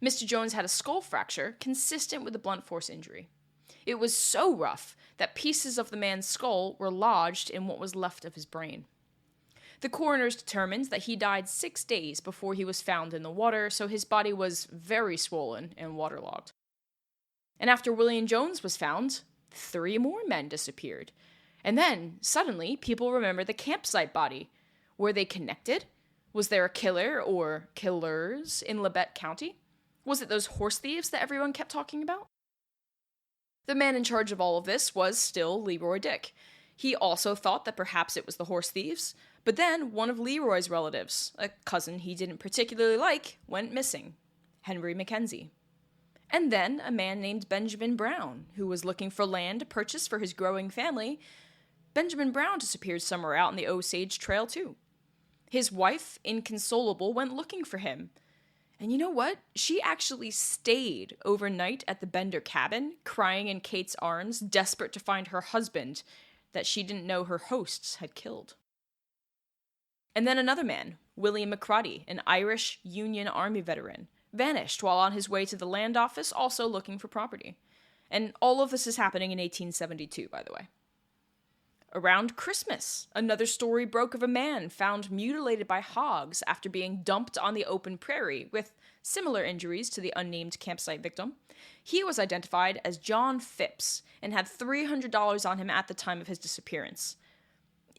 Mr. Jones had a skull fracture consistent with a blunt force injury. It was so rough that pieces of the man's skull were lodged in what was left of his brain. The coroners determined that he died 6 days before he was found in the water, so his body was very swollen and waterlogged. And after William Jones was found, 3 more men disappeared. And then, suddenly, people remembered the campsite body. Were they connected? Was there a killer or killers in Labette County? Was it those horse thieves that everyone kept talking about? The man in charge of all of this was still Leroy Dick. He also thought that perhaps it was the horse thieves, but then one of Leroy's relatives, a cousin he didn't particularly like, went missing, Henry Mackenzie. And then a man named Benjamin Brown, who was looking for land to purchase for his growing family. Benjamin Brown disappeared somewhere out on the Osage Trail too. His wife, inconsolable, went looking for him. And you know what? She actually stayed overnight at the Bender cabin, crying in Kate's arms, desperate to find her husband that she didn't know her hosts had killed. And then another man, William McCroddy, an Irish Union Army veteran, vanished while on his way to the land office, also looking for property. And all of this is happening in 1872, by the way. Around Christmas, another story broke of a man found mutilated by hogs after being dumped on the open prairie with similar injuries to the unnamed campsite victim. He was identified as John Phipps and had $300 on him at the time of his disappearance.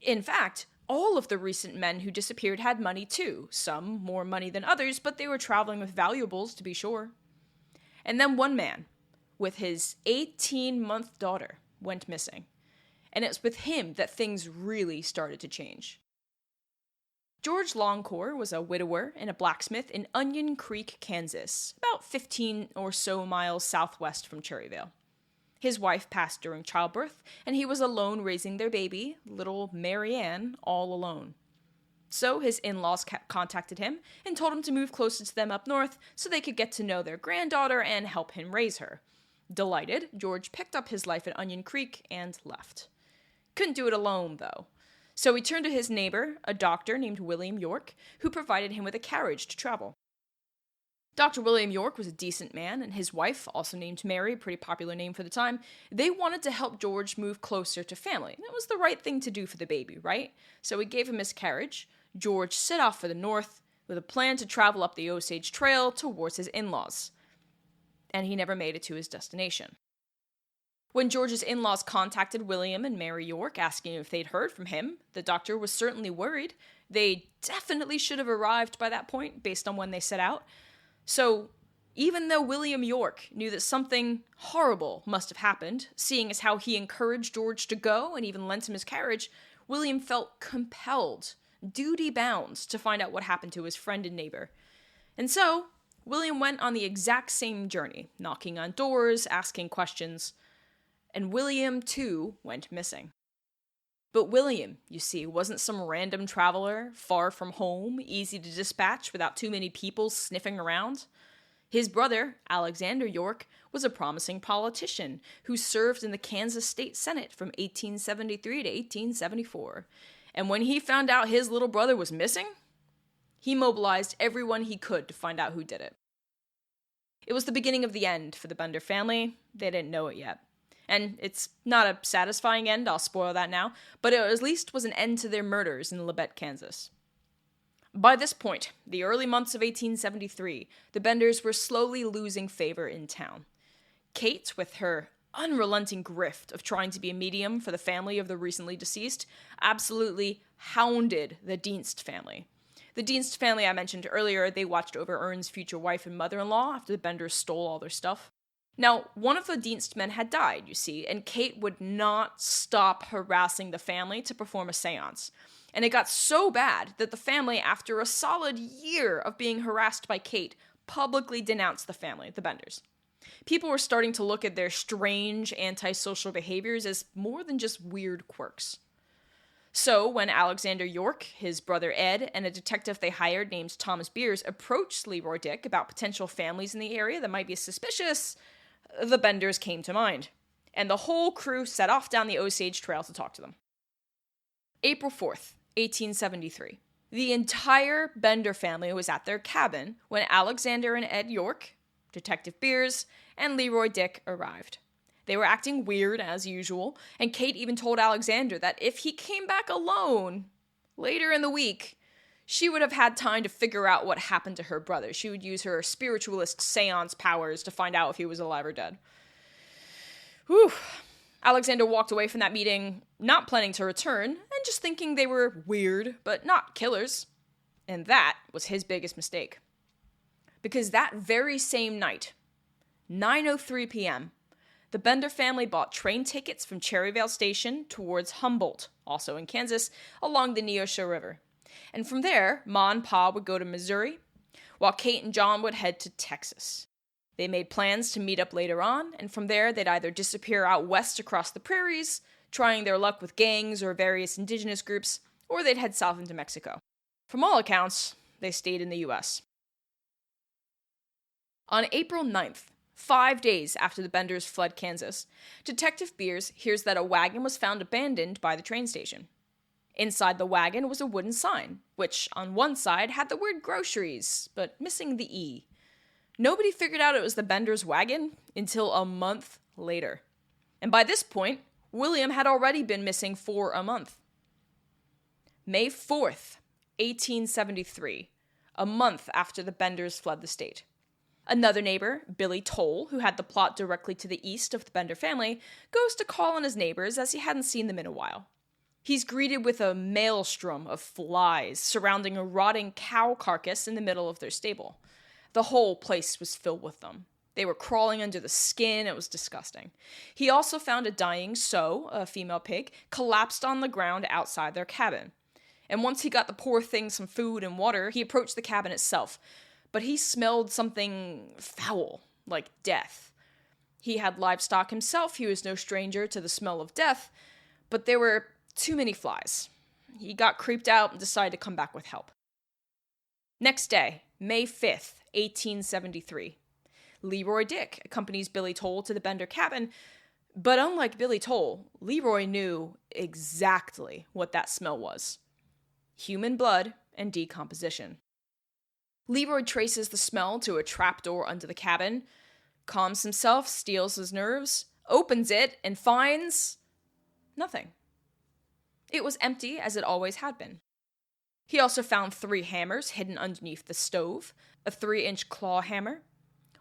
In fact, all of the recent men who disappeared had money too, some more money than others, but they were traveling with valuables to be sure. And then one man, with his 18-month daughter, went missing. And it's with him that things really started to change. George Longcore was a widower and a blacksmith in Onion Creek, Kansas, about 15 or so miles southwest from Cherryvale. His wife passed during childbirth, and he was alone raising their baby, little Mary Ann, all alone. So his in-laws contacted him and told him to move closer to them up north so they could get to know their granddaughter and help him raise her. Delighted, George picked up his life at Onion Creek and left. Couldn't do it alone, though. So he turned to his neighbor, a doctor named William York, who provided him with a carriage to travel. Dr. William York was a decent man, and his wife, also named Mary, a pretty popular name for the time, they wanted to help George move closer to family. It was the right thing to do for the baby, right? So he gave him his carriage. George set off for the north with a plan to travel up the Osage Trail towards his in-laws. And he never made it to his destination. When George's in-laws contacted William and Mary York asking if they'd heard from him, the doctor was certainly worried. They definitely should have arrived by that point, based on when they set out. So, even though William York knew that something horrible must have happened, seeing as how he encouraged George to go and even lent him his carriage, William felt compelled, duty-bound, to find out what happened to his friend and neighbor. And so, William went on the exact same journey, knocking on doors, asking questions. And William, too, went missing. But William, you see, wasn't some random traveler, far from home, easy to dispatch without too many people sniffing around. His brother, Alexander York, was a promising politician who served in the Kansas State Senate from 1873 to 1874. And when he found out his little brother was missing, he mobilized everyone he could to find out who did it. It was the beginning of the end for the Bender family. They didn't know it yet. And it's not a satisfying end, I'll spoil that now, but it at least was an end to their murders in Labette, Kansas. By this point, the early months of 1873, the Benders were slowly losing favor in town. Kate, with her unrelenting grift of trying to be a medium for the family of the recently deceased, absolutely hounded the Dienst family. The Dienst family I mentioned earlier, they watched over Ern's future wife and mother-in-law after the Benders stole all their stuff. Now, one of the Dienst men had died, you see, and Kate would not stop harassing the family to perform a seance. And it got so bad that the family, after a solid year of being harassed by Kate, publicly denounced the family, the Benders. People were starting to look at their strange antisocial behaviors as more than just weird quirks. So, when Alexander York, his brother Ed, and a detective they hired named Thomas Beers approached Leroy Dick about potential families in the area that might be suspicious, the Benders came to mind, and the whole crew set off down the Osage Trail to talk to them. April 4th, 1873. The entire Bender family was at their cabin when Alexander and Ed York, Detective Beers, and Leroy Dick arrived. They were acting weird as usual, and Kate even told Alexander that if he came back alone later in the week, she would have had time to figure out what happened to her brother. She would use her spiritualist seance powers to find out if he was alive or dead. Whew. Alexander walked away from that meeting not planning to return and just thinking they were weird, but not killers. And that was his biggest mistake. Because that very same night, 9:03 p.m., the Bender family bought train tickets from Cherryvale Station towards Humboldt, also in Kansas, along the Neosho River. And from there, Ma and Pa would go to Missouri, while Kate and John would head to Texas. They made plans to meet up later on, and from there they'd either disappear out west across the prairies, trying their luck with gangs or various indigenous groups, or they'd head south into Mexico. From all accounts, they stayed in the U.S. On April 9th, 5 days after the Benders fled Kansas, Detective Beers hears that a wagon was found abandoned by the train station. Inside the wagon was a wooden sign, which on one side had the word groceries, but missing the E. Nobody figured out it was the Benders' wagon until a month later. And by this point, William had already been missing for a month. May 4th, 1873, a month after the Benders fled the state. Another neighbor, Billy Toll, who had the plot directly to the east of the Bender family, goes to call on his neighbors as he hadn't seen them in a while. He's greeted with a maelstrom of flies surrounding a rotting cow carcass in the middle of their stable. The whole place was filled with them. They were crawling under the skin. It was disgusting. He also found a dying sow, a female pig, collapsed on the ground outside their cabin. And once he got the poor thing some food and water, he approached the cabin itself. But he smelled something foul, like death. He had livestock himself. He was no stranger to the smell of death, but there were too many flies. He got creeped out and decided to come back with help. Next day, May 5th, 1873. Leroy Dick accompanies Billy Toll to the Bender cabin, but unlike Billy Toll, Leroy knew exactly what that smell was. Human blood and decomposition. Leroy traces the smell to a trapdoor under the cabin, calms himself, steels his nerves, opens it, and finds nothing. It was empty, as it always had been. He also found 3 hammers hidden underneath the stove, a 3-inch claw hammer,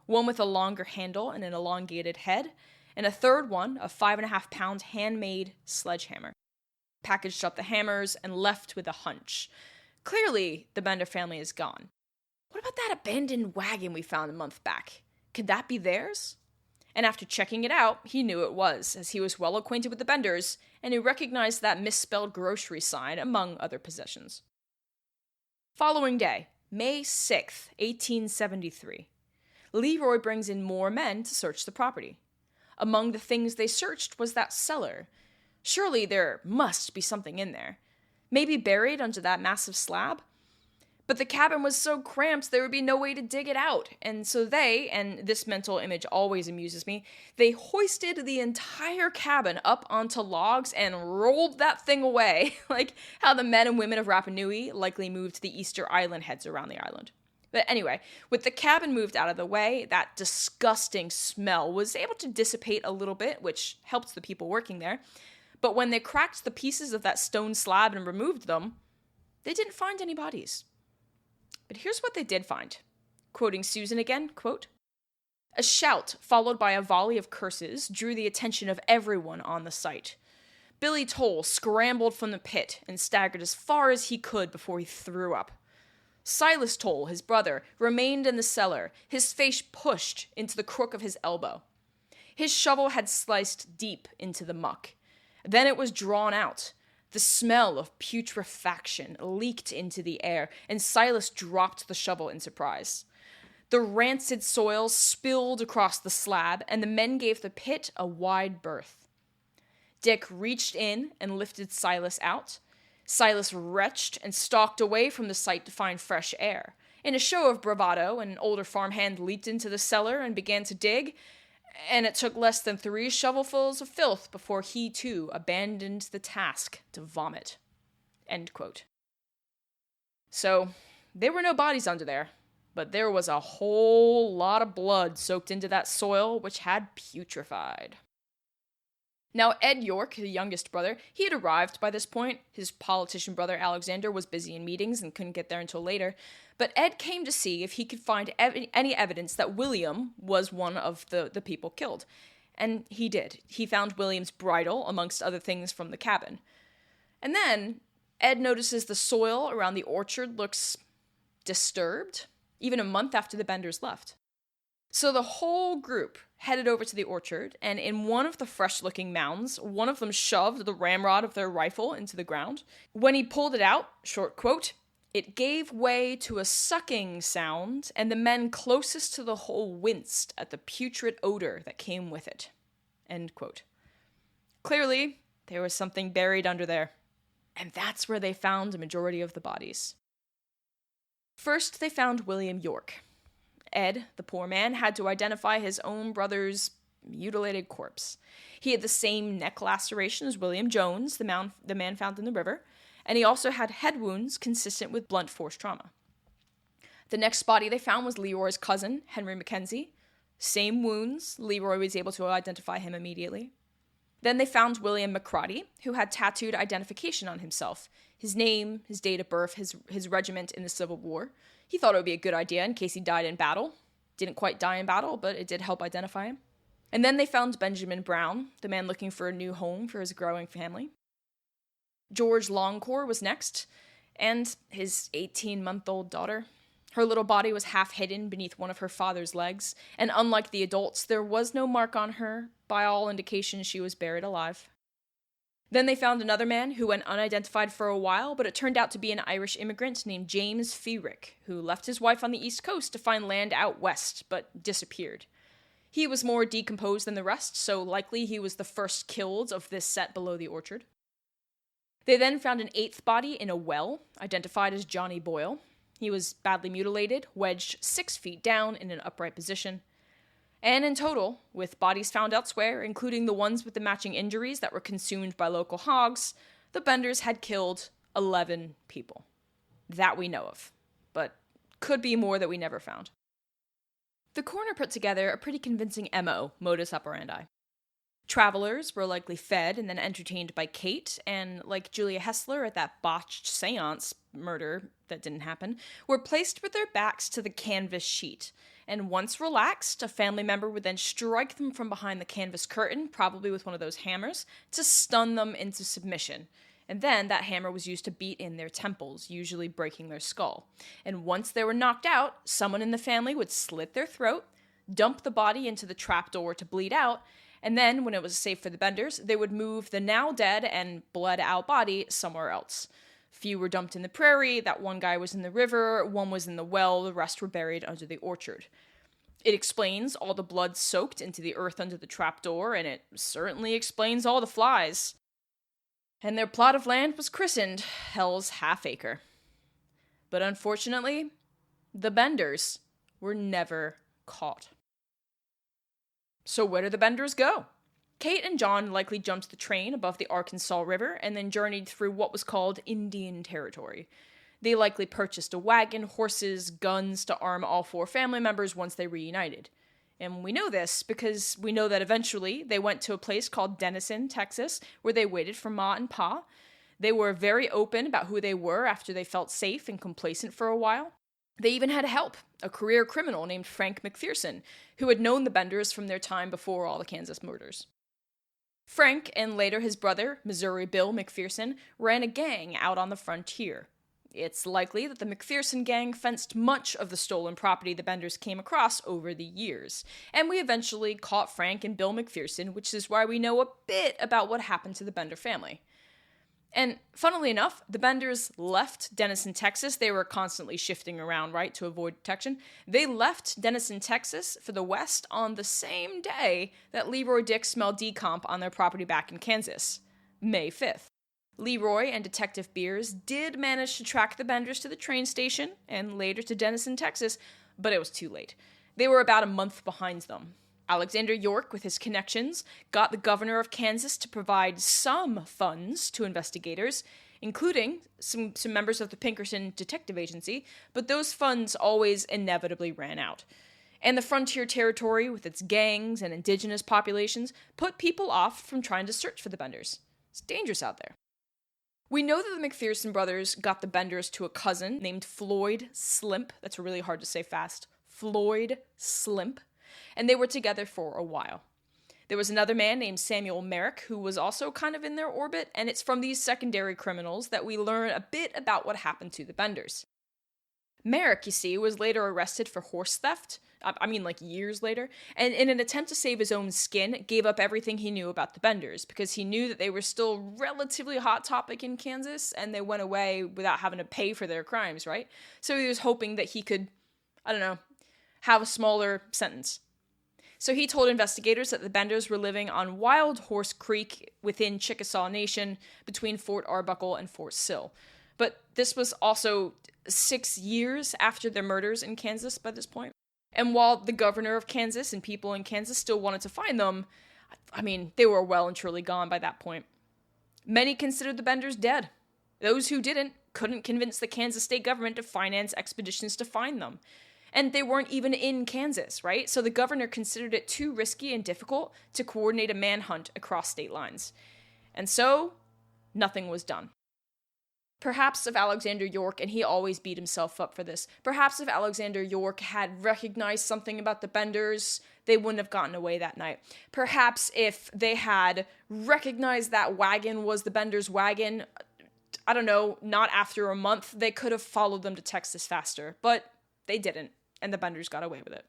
one with a longer handle and an elongated head, and a third one, a 5.5-pound handmade sledgehammer. Packaged up the hammers and left with a hunch. Clearly, the Bender family is gone. What about that abandoned wagon we found a month back? Could that be theirs? And after checking it out, he knew it was, as he was well acquainted with the Benders, and he recognized that misspelled grocery sign among other possessions. Following day, May 6th, 1873. Leroy brings in more men to search the property. Among the things they searched was that cellar. Surely there must be something in there. Maybe buried under that massive slab? But the cabin was so cramped there would be no way to dig it out, and so they, and this mental image always amuses me, they hoisted the entire cabin up onto logs and rolled that thing away, like how the men and women of Rapa Nui likely moved to the Easter Island heads around the island. But anyway, with the cabin moved out of the way, that disgusting smell was able to dissipate a little bit, which helped the people working there. But when they cracked the pieces of that stone slab and removed them, they didn't find any bodies. But here's what they did find. Quoting Susan again, quote, "A shout, followed by a volley of curses, drew the attention of everyone on the site. Billy Toll scrambled from the pit and staggered as far as he could before he threw up. Silas Toll, his brother, remained in the cellar, his face pushed into the crook of his elbow. His shovel had sliced deep into the muck. Then it was drawn out. The smell of putrefaction leaked into the air, and Silas dropped the shovel in surprise. The rancid soil spilled across the slab, and the men gave the pit a wide berth. Dick reached in and lifted Silas out. Silas retched and stalked away from the site to find fresh air. In a show of bravado, an older farmhand leaped into the cellar and began to dig, and it took less than 3 shovelfuls of filth before he, too, abandoned the task to vomit." End quote. So, there were no bodies under there, but there was a whole lot of blood soaked into that soil which had putrefied. Now, Ed York, the youngest brother, he had arrived by this point. His politician brother Alexander was busy in meetings and couldn't get there until later. But Ed came to see if he could find any evidence that William was one of the people killed. And he did. He found William's bridle, amongst other things from the cabin. And then Ed notices the soil around the orchard looks disturbed, even a month after the Benders left. So the whole group headed over to the orchard, and in one of the fresh-looking mounds, one of them shoved the ramrod of their rifle into the ground. When he pulled it out, short quote, "It gave way to a sucking sound, and the men closest to the hole winced at the putrid odor that came with it." End quote. Clearly, there was something buried under there, and that's where they found a majority of the bodies. First, they found William York. Ed, the poor man, had to identify his own brother's mutilated corpse. He had the same neck laceration as William Jones, the man found in the river, and he also had head wounds consistent with blunt force trauma. The next body they found was Leroy's cousin, Henry Mackenzie. Same wounds. Leroy was able to identify him immediately. Then they found William McCrotty, who had tattooed identification on himself. His name, his date of birth, his regiment in the Civil War. He thought it would be a good idea in case he died in battle. Didn't quite die in battle, but it did help identify him. And then they found Benjamin Brown, the man looking for a new home for his growing family. George Longcore was next, and his 18-month-old daughter. Her little body was half hidden beneath one of her father's legs, and unlike the adults, there was no mark on her. By all indications, she was buried alive. Then they found another man who went unidentified for a while, but it turned out to be an Irish immigrant named James Feerick, who left his wife on the East Coast to find land out west, but disappeared. He was more decomposed than the rest, so likely he was the first killed of this set below the orchard. They then found an eighth body in a well, identified as Johnny Boyle. He was badly mutilated, wedged 6 feet down in an upright position. And in total, with bodies found elsewhere, including the ones with the matching injuries that were consumed by local hogs, the Benders had killed 11 people. That we know of, but could be more that we never found. The coroner put together a pretty convincing MO, modus operandi. Travelers were likely fed and then entertained by Kate, and like Julia Hessler at that botched seance murder that didn't happen, were placed with their backs to the canvas sheet. And once relaxed, a family member would then strike them from behind the canvas curtain, probably with one of those hammers, to stun them into submission. And then that hammer was used to beat in their temples, usually breaking their skull. And once they were knocked out, someone in the family would slit their throat, dump the body into the trapdoor to bleed out, and then, when it was safe for the Benders, they would move the now dead and bled-out body somewhere else. Few were dumped in the prairie, that one guy was in the river, one was in the well, the rest were buried under the orchard. It explains all the blood soaked into the earth under the trapdoor, and it certainly explains all the flies. And their plot of land was christened Hell's Half-Acre. But unfortunately, the Benders were never caught. So where did the Benders go? Kate and John likely jumped the train above the Arkansas River and then journeyed through what was called Indian Territory. They likely purchased a wagon, horses, guns to arm all 4 family members once they reunited. And we know this because we know that eventually they went to a place called Denison, Texas, where they waited for Ma and Pa. They were very open about who they were after they felt safe and complacent for a while. They even had help, a career criminal named Frank McPherson, who had known the Benders from their time before all the Kansas murders. Frank, and later his brother, Missouri Bill McPherson, ran a gang out on the frontier. It's likely that the McPherson gang fenced much of the stolen property the Benders came across over the years, and we eventually caught Frank and Bill McPherson, which is why we know a bit about what happened to the Bender family. And funnily enough, the Benders left Denison, Texas. They were constantly shifting around, right, to avoid detection. They left Denison, Texas for the West on the same day that Leroy Dick smelled decomp on their property back in Kansas, May 5th. Leroy and Detective Beers did manage to track the Benders to the train station and later to Denison, Texas, but it was too late. They were about a month behind them. Alexander York, with his connections, got the governor of Kansas to provide some funds to investigators, including some members of the Pinkerton Detective Agency, but those funds always inevitably ran out. And the frontier territory, with its gangs and indigenous populations, put people off from trying to search for the Benders. It's dangerous out there. We know that the McPherson brothers got the Benders to a cousin named Floyd Slimp. That's really hard to say fast. Floyd Slimp. And they were together for a while. There was another man named Samuel Merrick who was also kind of in their orbit, and it's from these secondary criminals that we learn a bit about what happened to the Benders. Merrick, you see, was later arrested for horse theft, years later, and in an attempt to save his own skin, gave up everything he knew about the Benders, because he knew that they were still relatively hot topic in Kansas, and they went away without having to pay for their crimes, right? So he was hoping that he could, have a smaller sentence. So he told investigators that the Benders were living on Wild Horse Creek within Chickasaw Nation between Fort Arbuckle and Fort Sill. But this was also 6 years after their murders in Kansas by this point. And while the governor of Kansas and people in Kansas still wanted to find them, they were well and truly gone by that point. Many considered the Benders dead. Those who didn't couldn't convince the Kansas state government to finance expeditions to find them. And they weren't even in Kansas, right? So the governor considered it too risky and difficult to coordinate a manhunt across state lines. And so, nothing was done. Perhaps if Alexander York, and he always beat himself up for this, perhaps if Alexander York had recognized something about the Benders, they wouldn't have gotten away that night. Perhaps if they had recognized that wagon was the Benders' wagon, I don't know, not after a month, they could have followed them to Texas faster. But they didn't, and the Benders got away with it.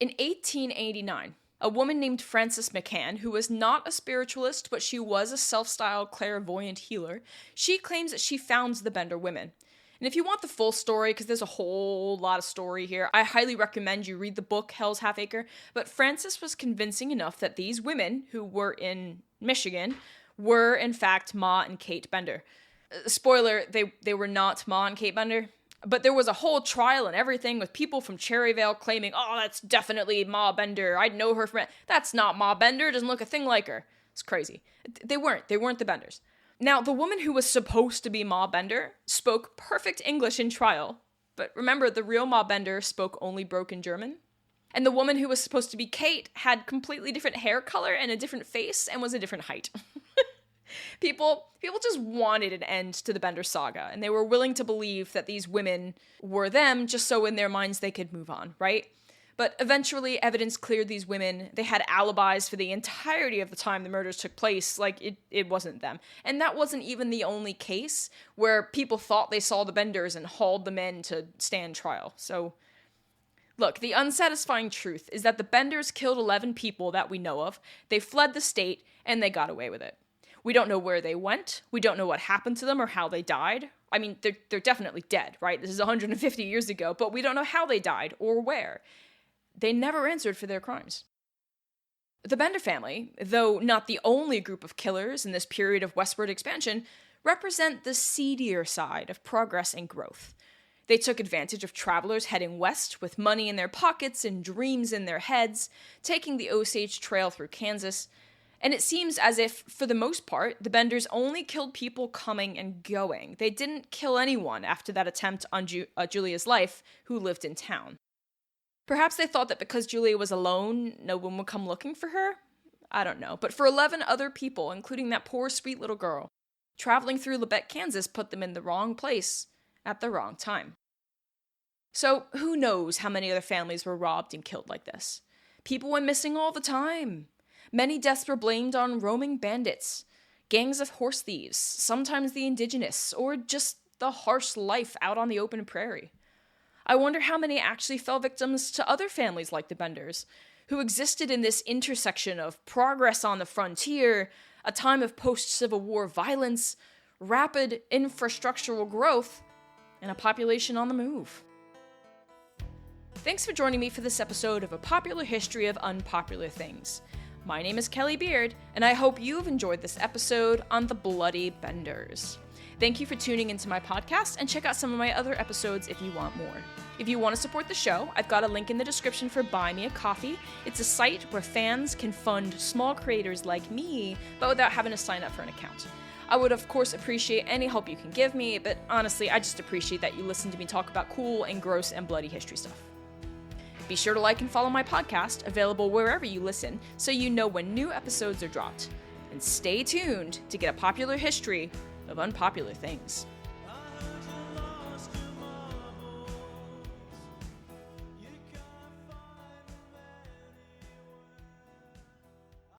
In 1889, a woman named Frances McCann, who was not a spiritualist, but she was a self-styled clairvoyant healer, she claims that she found the Bender women. And if you want the full story, because there's a whole lot of story here, I highly recommend you read the book Hell's Half Acre. But Frances was convincing enough that these women, who were in Michigan, were in fact Ma and Kate Bender. Spoiler, they were not Ma and Kate Bender. But there was a whole trial and everything with people from Cherryvale claiming, oh, that's definitely Ma Bender. I'd know her from... That's not Ma Bender. Doesn't look a thing like her. It's crazy. They weren't the Benders. Now, the woman who was supposed to be Ma Bender spoke perfect English in trial. But remember, the real Ma Bender spoke only broken German. And the woman who was supposed to be Kate had completely different hair color and a different face and was a different height. People just wanted an end to the Bender saga, and they were willing to believe that these women were them just so in their minds they could move on, right? But eventually, evidence cleared these women. They had alibis for the entirety of the time the murders took place, like it wasn't them. And that wasn't even the only case where people thought they saw the Benders and hauled them in to stand trial. So, look, the unsatisfying truth is that the Benders killed 11 people that we know of. They fled the state, and they got away with it. We don't know where they went. We don't know what happened to them or how they died. I mean, they're definitely dead, right? This is 150 years ago, but we don't know how they died or where. They never answered for their crimes. The Bender family, though not the only group of killers in this period of westward expansion, represent the seedier side of progress and growth. They took advantage of travelers heading west with money in their pockets and dreams in their heads, taking the Osage Trail through Kansas. And it seems as if, for the most part, the Benders only killed people coming and going. They didn't kill anyone after that attempt on Julia's life who lived in town. Perhaps they thought that because Julia was alone, no one would come looking for her? I don't know. But for 11 other people, including that poor sweet little girl, traveling through Labette, Kansas put them in the wrong place at the wrong time. So who knows how many other families were robbed and killed like this? People went missing all the time. Many deaths were blamed on roaming bandits, gangs of horse thieves, sometimes the indigenous, or just the harsh life out on the open prairie. I wonder how many actually fell victims to other families like the Benders, who existed in this intersection of progress on the frontier, a time of post-Civil War violence, rapid infrastructural growth, and a population on the move. Thanks for joining me for this episode of A Popular History of Unpopular Things. My name is Kelli Beard, and I hope you've enjoyed this episode on the Bloody Benders. Thank you for tuning into my podcast, and check out some of my other episodes if you want more. If you want to support the show, I've got a link in the description for Buy Me a Coffee. It's a site where fans can fund small creators like me, but without having to sign up for an account. I would, of course, appreciate any help you can give me, but honestly, I just appreciate that you listen to me talk about cool and gross and bloody history stuff. Be sure to like and follow my podcast, available wherever you listen, so you know when new episodes are dropped. And stay tuned to get a popular history of unpopular things.